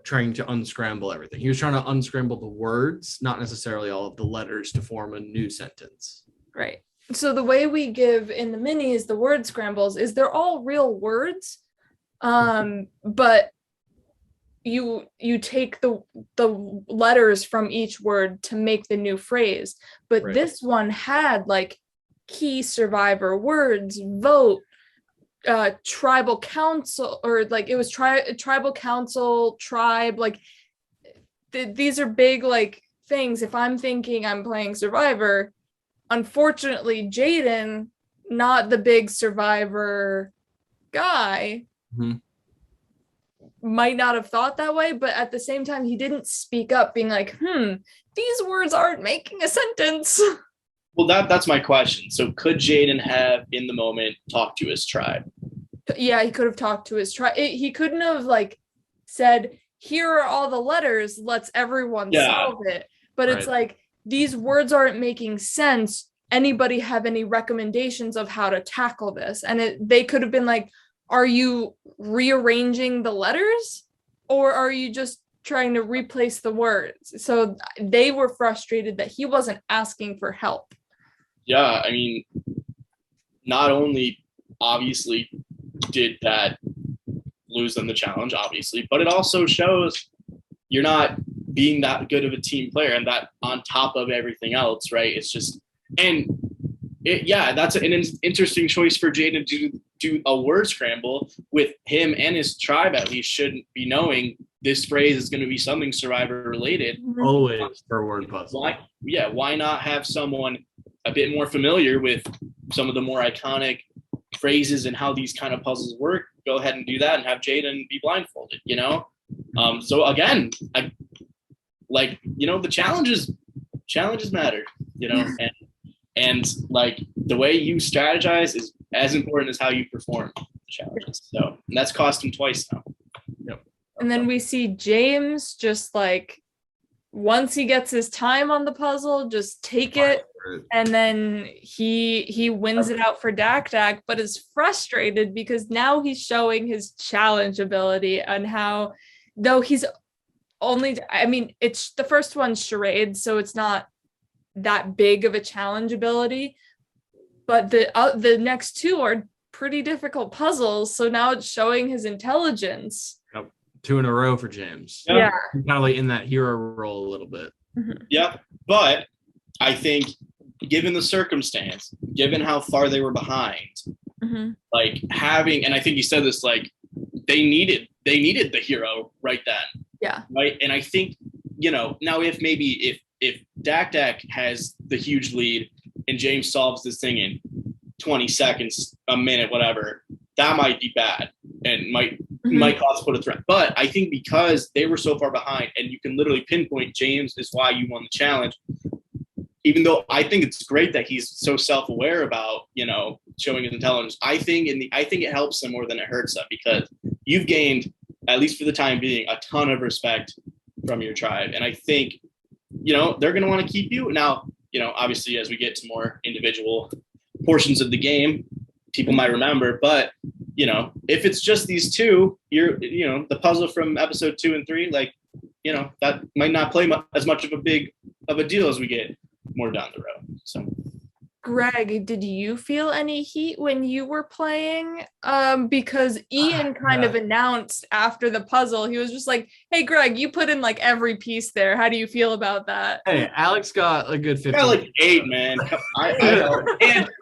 trying to unscramble everything. He was trying to unscramble the words, not necessarily all of the letters to form a new sentence. Right. So the way we give in the minis the word scrambles is they're all real words, but you take the letters from each word to make the new phrase. But Right. This one had key survivor words, vote, tribal council, or it was tribal council, tribe. These are big things. If I'm thinking I'm playing Survivor, unfortunately, Jaden, not the big Survivor guy, might not have thought that way, but at the same time, he didn't speak up being these words aren't making a sentence. Well, that's my question. So could Jaden have, in the moment, talked to his tribe? Yeah, he could have talked to his tribe. He couldn't have said, here are all the letters, let's everyone solve it. But It's these words aren't making sense. Anybody have any recommendations of how to tackle this? And they could have been are you rearranging the letters or are you just trying to replace the words? So they were frustrated that he wasn't asking for help. Yeah, I mean, not only obviously did that lose them the challenge, obviously, but it also shows you're not being that good of a team player, and that on top of everything else, right? It's just, that's an interesting choice for Jaden to do a word scramble with him and his tribe. At least shouldn't be knowing this phrase is going to be something Survivor related. Always for word puzzle. Why not have someone a bit more familiar with some of the more iconic phrases and how these kind of puzzles work? Go ahead and do that and have Jaden be blindfolded, So again, the challenges matter, and the way you strategize is as important as how you perform the challenges. So that's cost him twice now. Yep. And then we see James just once he gets his time on the puzzle, just take it. And then he wins it out for Dak, but is frustrated because now he's showing his challenge ability and how, though he's only, it's the first one's charade, so it's not that big of a challenge ability, but the next two are pretty difficult puzzles. So now it's showing his intelligence. Yep. 2 in a row for James. Yeah. Kind of in that hero role a little bit. Mm-hmm. Yeah, but I think, given the circumstance, given how far they were behind, having, and I think you said this, they needed the hero right then. Yeah. Right. And I think, now if Dak has the huge lead and James solves this thing in 20 seconds, a minute, whatever, that might be bad and might cause put a threat. But I think because they were so far behind and you can literally pinpoint James is why you won the challenge, even though I think it's great that he's so self-aware about, showing his intelligence, I think it helps him more than it hurts them, because you've gained, at least for the time being, a ton of respect from your tribe. And I think, they're going to want to keep you. Now, obviously as we get to more individual portions of the game, people might remember, but if it's just these two, the puzzle from episode 2 and 3, like, that might not play as much of a deal as we get more down the road. So, Greg, did you feel any heat when you were playing? Because Ian kind of announced after the puzzle, he was just like, "Hey, Greg, you put in like every piece there. How do you feel about that?" Hey, Alex got a good 15. I got like 8, man.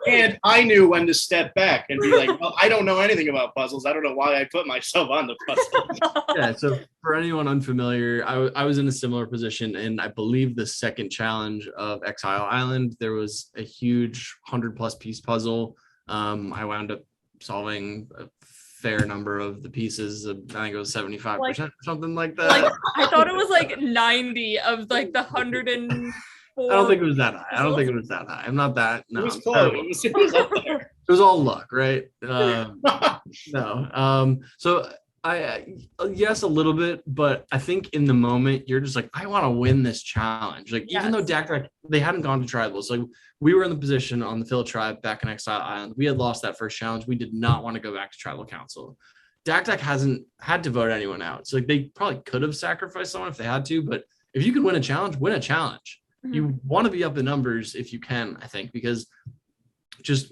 And I knew when to step back and be like, well, I don't know anything about puzzles. I don't know why I put myself on the puzzle. Yeah, so for anyone unfamiliar, I was in a similar position, and I believe the second challenge of Exile Island, there was a huge 100+ piece puzzle. I wound up solving a fair number of the pieces. I think it was 75% or something like that. Like, I thought it was like 90 of like the 104. I don't think it was that high. I'm not that. No, it was close. It was up there. It was all luck, right? No. So yes, a little bit, but I think in the moment you're just like, I want to win this challenge. Like, even though Dak, they hadn't gone to tribals, like we were in the position on the Phil tribe back in Exile Island. We had lost that first challenge. We did not want to go back to tribal council. Dak hasn't had to vote anyone out. So like, they probably could have sacrificed someone if they had to, but if you can win a challenge, win a challenge. Mm-hmm. You want to be up in numbers if you can, I think, because just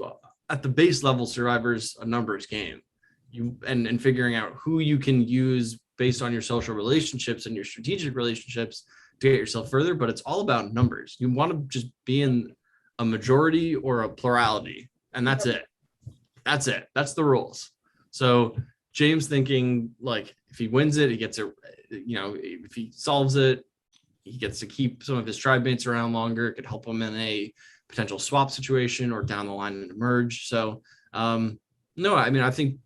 at the base level, Survivor's a numbers game. And figuring out who you can use based on your social relationships and your strategic relationships to get yourself further, but it's all about numbers. You want to just be in a majority or a plurality, and that's it. That's the rules. So James thinking, like, if he wins it, he gets it, if he solves it, he gets to keep some of his tribe mates around longer. It could help him in a potential swap situation or down the line in a merge. So no, I mean, I think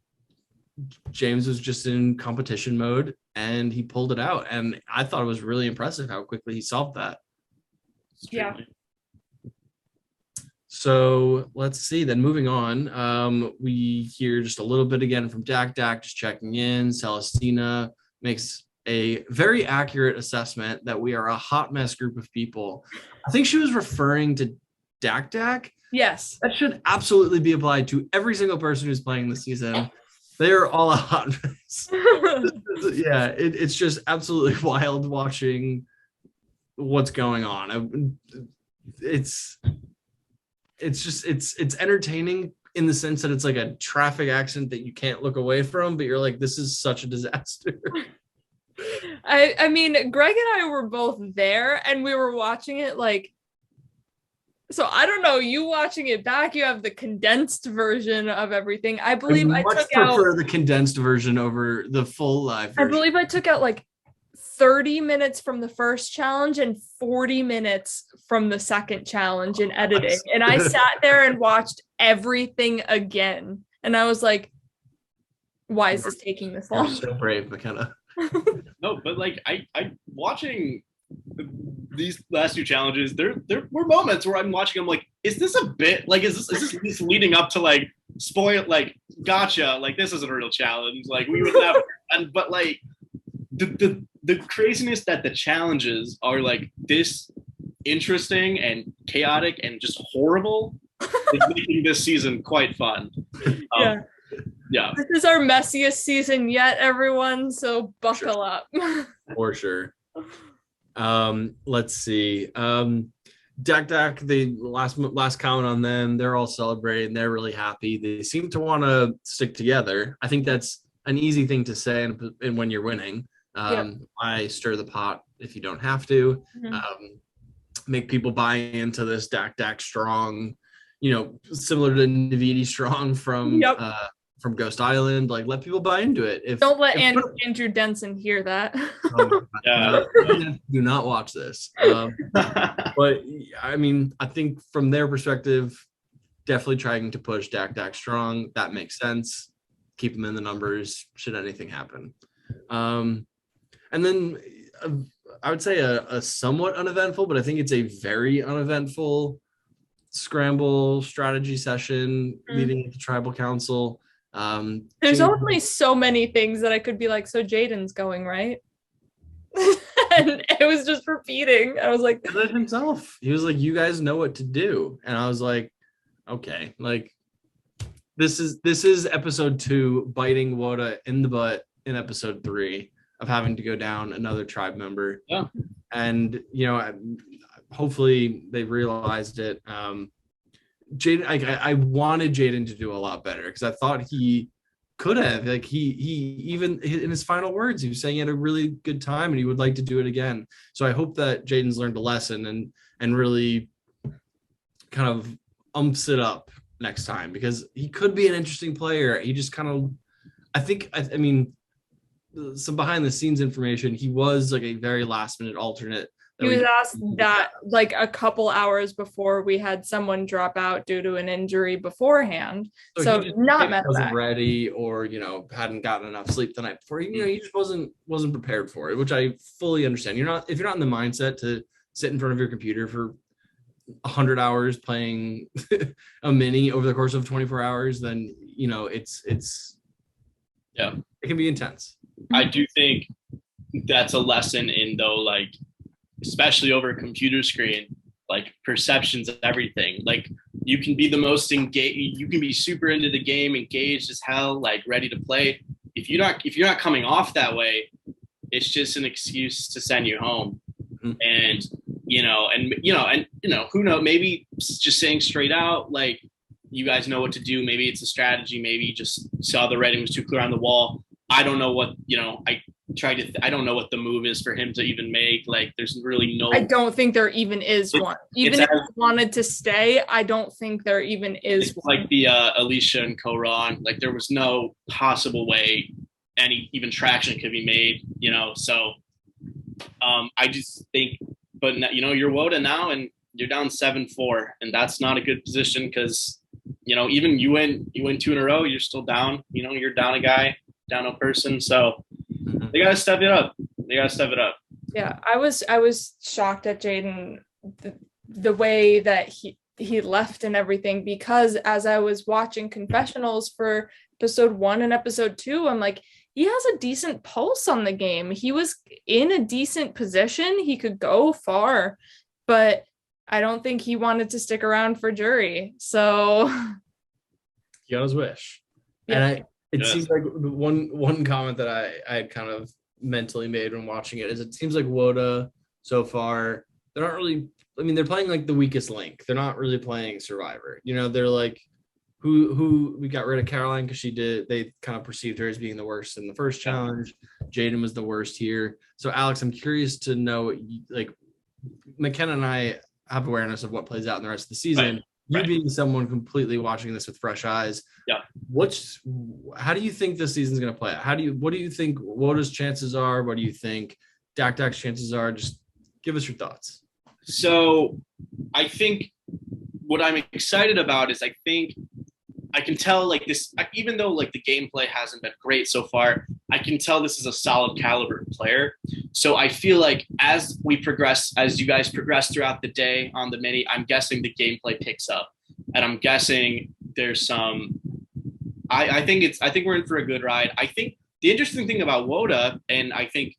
James was just in competition mode and he pulled it out. And I thought it was really impressive how quickly he solved that. Yeah. So let's see. Then moving on, we hear just a little bit again from Dak, just checking in. Celestina makes a very accurate assessment that we are a hot mess group of people. I think she was referring to Dak. Yes. That should absolutely be applied to every single person who's playing this season. They're all a hot mess. Yeah, it's just absolutely wild watching what's going on. It's entertaining in the sense that it's like a traffic accident that you can't look away from, but you're like, this is such a disaster. I mean, Greg and I were both there and we were watching it like, so I don't know, you watching it back, you have the condensed version of everything. I believe I prefer the condensed version over the full live version. I believe I took out like 30 minutes from the first challenge and 40 minutes from the second challenge in editing. And I sat there and watched everything again. And I was like, why is this taking this long? You're so brave, McKenna. No, but like I watching these last two challenges, there were moments where I'm watching, I'm like, is this a bit? Like, is this leading up to like spoil, like, gotcha, like this isn't a real challenge, like we would never. But like the craziness that the challenges are like this interesting and chaotic and just horrible is making this season quite fun. Yeah. This is our messiest season yet, everyone, so buckle up. For sure. Let's see. Dak, the last comment on them, they're all celebrating, they're really happy. They seem to want to stick together. I think that's an easy thing to say and when you're winning. I stir the pot if you don't have to. Make people buy into this Dak strong, similar to Navidi strong from Ghost Island. Like, let people buy into it. Don't let Andrew Denson hear that. Do not watch this. But I mean, I think from their perspective, definitely trying to push Dak strong. That makes sense. Keep them in the numbers should anything happen. And then I would say a somewhat uneventful, but I think it's a very uneventful Scramble strategy session leading into Tribal Council. There's only so many things that I could be like, so Jaden's going, right? And it was just repeating. I was like, he did it himself. He was like, you guys know what to do. And I was like, okay, like this is episode 2 biting Woda in the butt in episode 3 of having to go down another tribe member. Yeah. And hopefully they realized it. Jaden, I wanted Jaden to do a lot better because I thought he could have. Like he even in his final words, he was saying he had a really good time and he would like to do it again. So I hope that Jaden's learned a lesson and really kind of umps it up next time, because he could be an interesting player. He just kind of, I mean, some behind the scenes information, he was like a very last minute alternate. He was asked that like a couple hours before we had someone drop out due to an injury beforehand. So not met wasn't that. ready, or hadn't gotten enough sleep the night before. He just wasn't prepared for it, which I fully understand. If you're not in the mindset to sit in front of your computer for 100 hours playing a mini over the course of 24 hours, then it's it can be intense. I do think that's a lesson in, though, like, especially over a computer screen, like perceptions of everything. Like you can be the most engaged, you can be super into the game, engaged as hell, like ready to play. If you're not coming off that way, it's just an excuse to send you home. Mm-hmm. And who knows, maybe just saying straight out, like, you guys know what to do. Maybe it's a strategy. Maybe you just saw the writing was too clear on the wall. I don't know what, I don't know what the move is for him to even make. Like, there's really no. I don't think there even is one. Even if he wanted to stay, I don't think there even is one. Like the Alicia and Koran, like there was no possible way any even traction could be made, So I just think, but you're Woda now and you're down 7-4, and that's not a good position because, even you win 2 in a row, you're still down. You're down a guy, down a person. So they gotta step it up. Yeah, I was shocked at Jaden, the way that he left and everything, because as I was watching confessionals for episode 1 and episode 2, I'm like, he has a decent pulse on the game. He was in a decent position. He could go far, but I don't think he wanted to stick around for jury. So he got his wish. Yeah. And it seems like one comment that I had kind of mentally made when watching it is, it seems like Woda so far, they're not really, they're playing like the weakest link. They're not really playing Survivor. They're like, who we got rid of Caroline because they kind of perceived her as being the worst in the first challenge. Jaden was the worst here. So Alex, I'm curious to know, like, McKenna and I have awareness of what plays out in the rest of the season. Right. You being someone completely watching this with fresh eyes. Yeah. How do you think this season's going to play out? What do you think Woda's chances are? What do you think Dak's chances are? Just give us your thoughts. So I think what I'm excited about is I think I can tell, like, this, even though like the gameplay hasn't been great so far, I can tell this is a solid caliber player. So I feel like as you guys progress throughout the day on the mini, I'm guessing the gameplay picks up, and I'm guessing there's some. I think we're in for a good ride. I think the interesting thing about Woda, and I think,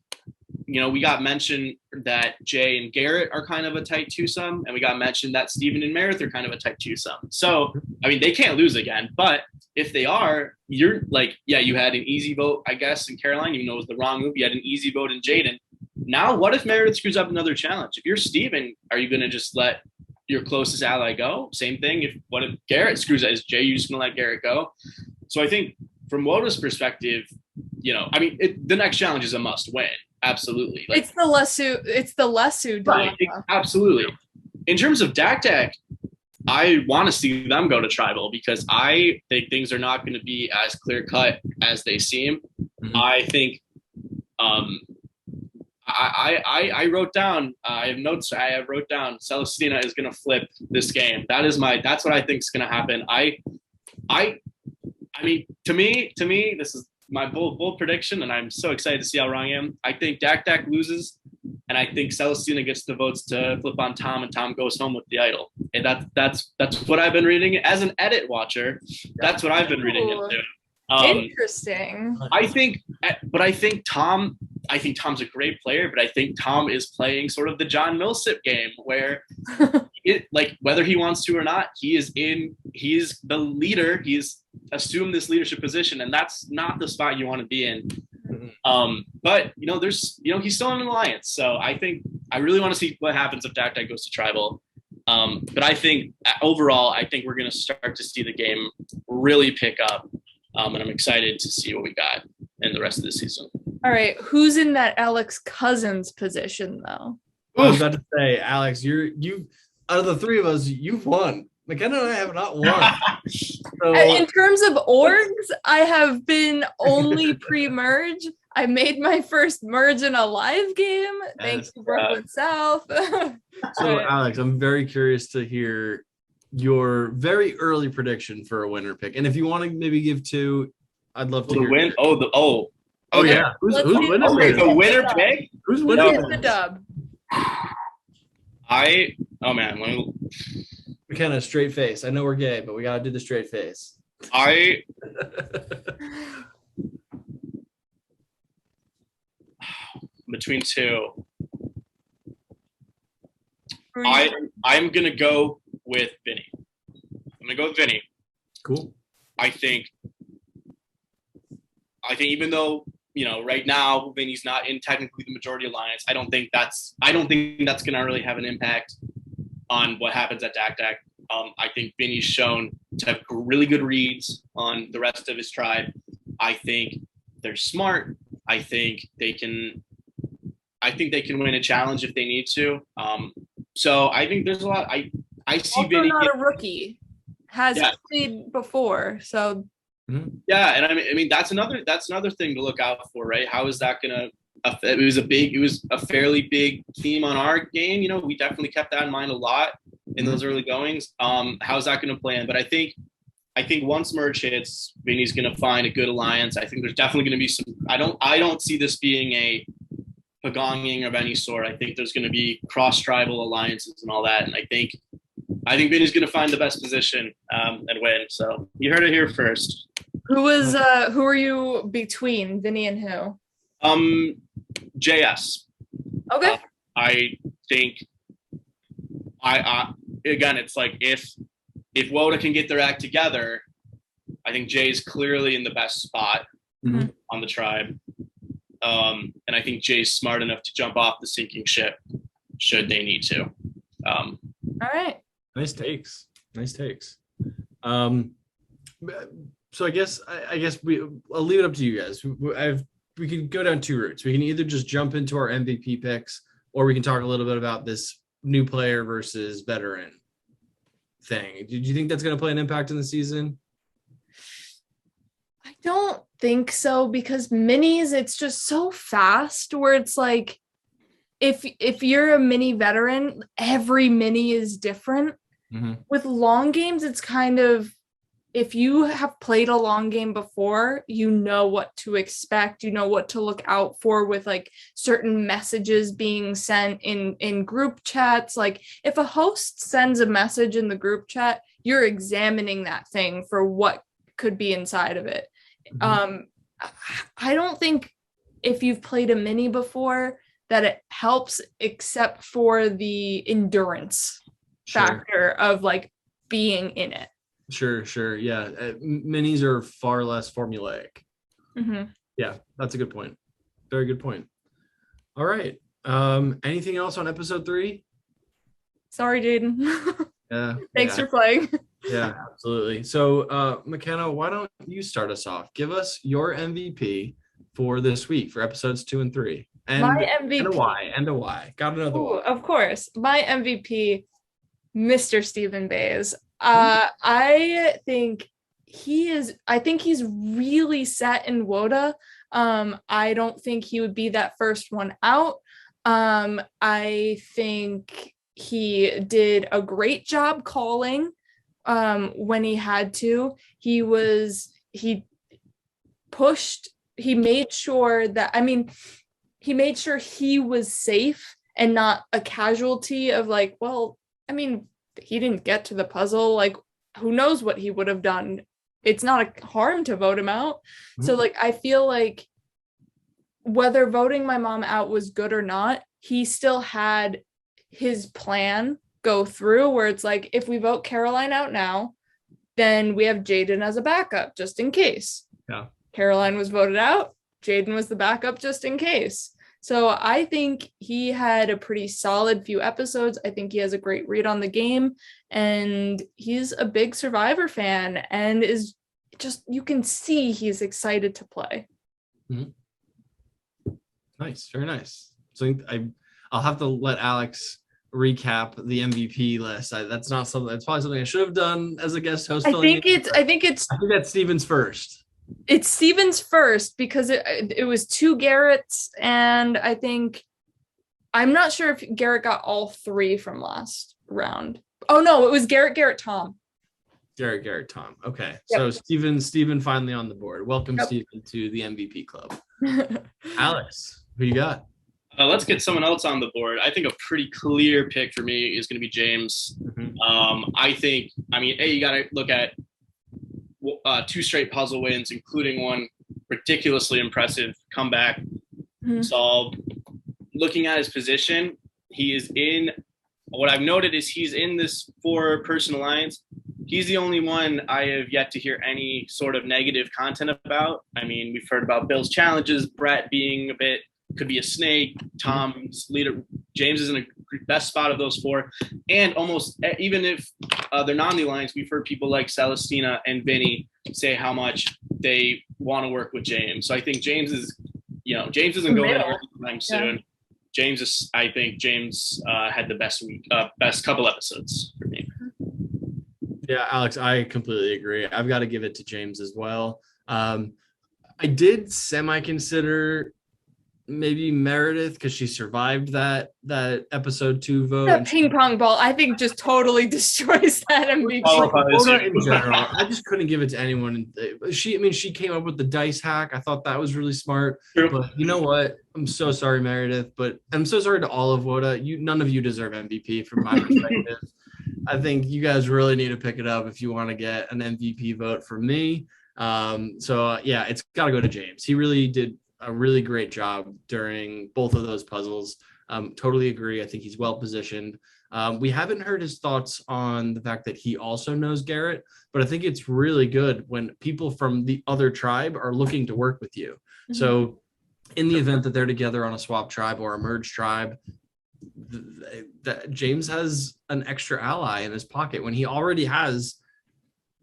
we got mentioned that Jay and Garret are kind of a tight twosome, and we got mentioned that Steven and Meredith are kind of a tight twosome. So, they can't lose again, but if they are, you're like, you had an easy vote, I guess, in Caroline, even though it was the wrong move. You had an easy vote in Jaden. Now, what if Meredith screws up another challenge? If you're Steven, are you going to just let your closest ally go? Same thing. What if Garret screws up? Is Jay, you just going to let Garret go? So I think from Woda's perspective, the next challenge is a must win. Absolutely. Like, it's the Lesu dilemma. Right, absolutely. In terms of Dak, I want to see them go to tribal because I think things are not going to be as clear cut as they seem. Mm-hmm. I think I wrote down, I have notes. I wrote down Celestina is going to flip this game. That's what I think is going to happen. To me, this is my bold prediction, and I'm so excited to see how wrong I am. I think Dak loses, and I think Celestina gets the votes to flip on Tom, and Tom goes home with the idol. And that's what I've been reading as an edit watcher. That's what I've been reading into. Interesting. I think Tom. I think Tom's a great player, but I think Tom is playing sort of the John Millsap game where whether he wants to or not, he's the leader. He's assumed this leadership position, and that's not the spot you want to be in. But he's still in an alliance. So I really want to see what happens if Dak goes to tribal. But I think overall, we're going to start to see the game really pick up. And I'm excited to see what we got in the rest of the season. All right. Who's in that Alex Cousins position, though? I was about to say, Alex, you out of the three of us, you've won. McKenna and I have not won. So, in terms of orgs, I have been only pre-merge. I made my first merge in a live game. Thanks to Brooklyn South. So, Alex, I'm very curious to hear your very early prediction for a winner pick. And if you want to maybe give two, I'd love to hear. Win? Okay. Yeah. Who's winning? Okay, the winner pick? Who's winning? The dub. McKenna, straight face. I know we're gay, but we got to do the straight face. Between two. I'm going to go with Vinny. Cool. I think even though, right now Vinny's not in technically the majority alliance, I don't think that's going to really have an impact on what happens at Dak. I think Vinny's shown to have really good reads on the rest of his tribe. I think they're smart. I think they can win a challenge if they need to. So I think there's a lot. I see also Vinny not a rookie. Has played before, so yeah, and I mean that's another thing to look out for, right? How is that gonna affect? It was a fairly big theme on our game. We definitely kept that in mind a lot in those early goings. How's that gonna play in? But I think once merge hits, Vinny's gonna find a good alliance. I think there's definitely gonna be some. I don't see this being a pagonging of any sort. I think there's gonna be cross tribal alliances and all that, and I think Vinny's going to find the best position and win. So you heard it here first. Who are you between Vinny and who? JS. Okay. I think again, it's like if WOTA can get their act together, I think Jay's clearly in the best spot on the tribe. And I think Jay's smart enough to jump off the sinking ship should they need to. All right. Nice takes. So I guess I'll leave it up to you guys. We can go down two routes. We can either just jump into our MVP picks, or we can talk a little bit about this new player versus veteran thing. Did you think that's going to play an impact in the season? I don't think so, because minis, it's just so fast where it's like, if you're a mini veteran, every mini is different. With long games, it's kind of, if you have played a long game before, you know what to expect, you know what to look out for with like certain messages being sent in group chats. Like if a host sends a message in the group chat, you're examining that thing for what could be inside of it. I don't think if you've played a mini before that it helps, except for the endurance factor of like being in it. Sure. Yeah. Minis are far less formulaic. Yeah, that's a good point. Very good point. All right. Anything else on episode 3? Sorry, Jaden. Yeah. Thanks for playing. Yeah, absolutely. So, McKenna, why don't you start us off? Give us your MVP for this week for episodes 2 and 3. And my MVP. And a why. Got another one. Of course. My MVP, Mr. Stephen Bays. I think he's really set in WOTA. I don't think he would be that first one out. I think he did a great job calling when he had to. He made sure he was safe and not a casualty of like, well, I mean, he didn't get to the puzzle. Like, who knows what he would have done? It's not a harm to vote him out. So like, I feel like whether voting my mom out was good or not, he still had his plan go through where it's like, if we vote Caroline out now, then we have Jaden as a backup just in case. Yeah. Caroline was voted out. Jaden was the backup just in case. So I think he had a pretty solid few episodes. I think he has a great read on the game, and he's a big Survivor fan and is just, you can see he's excited to play. Mm-hmm. Nice. Very nice. So I'll have to let Alex recap the MVP list. That's probably something I should have done as a guest host. I think that's Steven's first. It's Steven's first because it was 2 Garrett's, and I'm not sure if Garret got all 3 from last round. Oh no, it was Garret, Tom. Garret, Tom. Okay. Yep. So Steven finally on the board. Welcome, yep. Steven, to the MVP club. Alex, who you got? Let's get someone else on the board. I think a pretty clear pick for me is going to be James. Mm-hmm. You got to look at 2 straight puzzle wins, including one ridiculously impressive comeback solved. Looking at his position, what I've noted is he's in this 4-person alliance. He's the only one I have yet to hear any sort of negative content about. I mean, we've heard about Bill's challenges, Pratt being could be a snake, Tom's leader. James is in a best spot of those 4. And almost even if they're not in the alliance, we've heard people like Celestina and Vinny say how much they want to work with James. So I think James isn't going anywhere anytime soon. I think James had the best couple episodes for me. Yeah, Alex, I completely agree. I've got to give it to James as well. I did semi-consider maybe Meredith because she survived that episode 2 vote. That ping pong ball, I think, just totally destroys that MVP. In general, I just couldn't give it to anyone. She came up with the dice hack. I thought that was really smart. True. But you know what? I'm so sorry, Meredith. But I'm so sorry to all of WOTA. None of you deserve MVP from my perspective. I think you guys really need to pick it up if you want to get an MVP vote from me. It's got to go to James. He really did a really great job during both of those puzzles. Totally agree. I think he's well positioned. We haven't heard his thoughts on the fact that he also knows Garret, but I think it's really good when people from the other tribe are looking to work with you. Mm-hmm. So in the event that they're together on a swap tribe or a merge tribe, that James has an extra ally in his pocket when he already has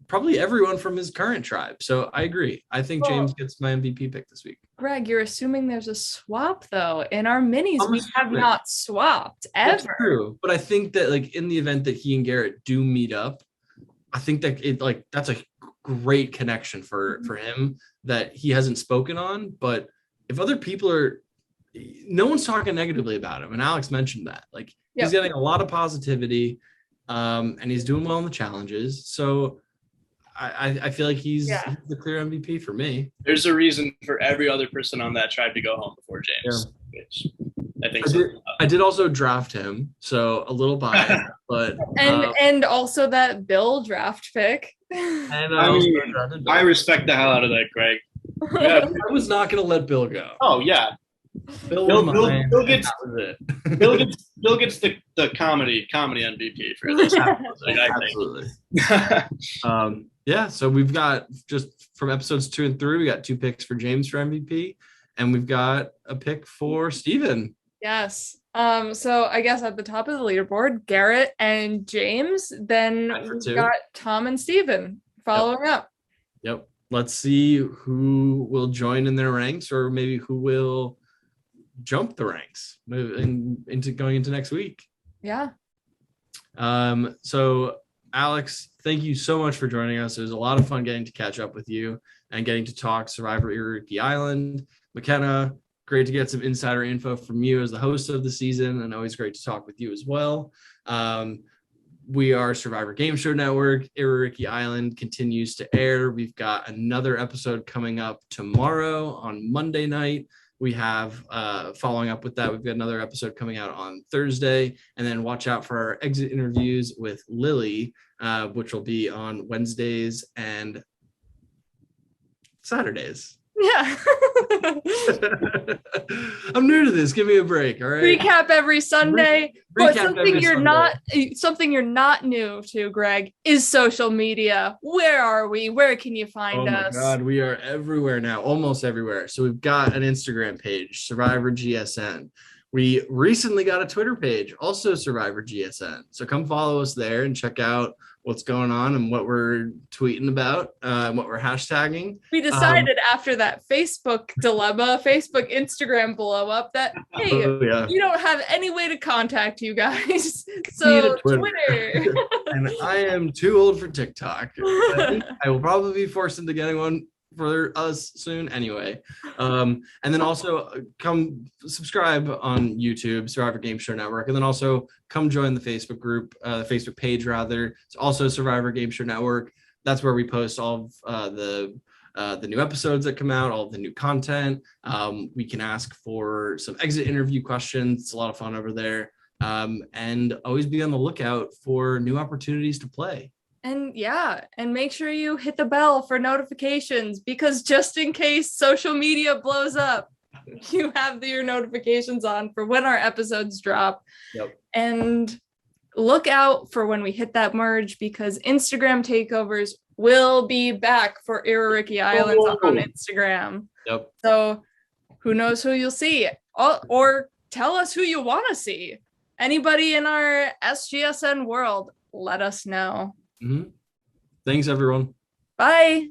probably everyone from his current tribe. So I agree. I think James gets my MVP pick this week. Greg, you're assuming there's a swap though. In our minis, we have not swapped ever. That's true. But I think that in the event that he and Garret do meet up, I think that that's a great connection for him that he hasn't spoken on. But if other people no one's talking negatively about him. And Alex mentioned that he's getting a lot of positivity and he's doing well in the challenges. So I feel like he's the clear MVP for me. There's a reason for every other person on that tribe to go home before James, which I think I did also draft him, so a little biased, but and also that Bill draft pick. And I respect the hell out of that, Greg. Yeah, I was not going to let Bill go. Oh yeah, Bill gets the comedy MVP for this. Absolutely. So we've got, just from episodes 2 and 3, we got 2 picks for James for MVP, and we've got a pick for Steven. Yes. So I guess at the top of the leaderboard, Garret and James. Then we've got Tom and Steven following up. Yep. Let's see who will join in their ranks, or maybe who will jump the ranks going into next week. Yeah. So Alex, thank you so much for joining us. It was a lot of fun getting to catch up with you and getting to talk Survivor Iririki Island. McKenna, great to get some insider info from you as the host of the season, and always great to talk with you as well. We are Survivor Game Show Network. Iririki Island continues to air. We've got another episode coming up tomorrow on Monday night. We have, following up with that, we've got another episode coming out on Thursday. And then watch out for our exit interviews with Lily, which will be on Wednesdays and Saturdays. Yeah. I'm new to this. Give me a break. All right. Recap every Sunday. But Recap something every you're Sunday. something you're not new to, Greg, is social media. Where are we? Where can you find us? Oh my God, we are everywhere now, almost everywhere. So we've got an Instagram page, Survivor GSN. We recently got a Twitter page, also Survivor GSN. So come follow us there and check out what's going on and what we're tweeting about, what we're hashtagging. We decided after that Facebook dilemma, Facebook Instagram blow up, that hey, you don't have any way to contact you guys. So Twitter. And I am too old for TikTok. I will probably be forced into getting one for us soon anyway. And then also come subscribe on YouTube, Survivor Game Show Network, and then also come join the Facebook group, Facebook page rather. It's also Survivor Game Show Network. That's where we post all of the new episodes that come out, all of the new content. We can ask for some exit interview questions. It's a lot of fun over there. And always be on the lookout for new opportunities to play. And make sure you hit the bell for notifications, because just in case social media blows up, you have your notifications on for when our episodes drop. Yep. And look out for when we hit that merge, because Instagram takeovers will be back for Iririki Islands on Instagram. Yep. So who knows who you'll see, or tell us who you want to see. Anybody in our SGSN world, let us know. Mm-hmm. Thanks, everyone. Bye.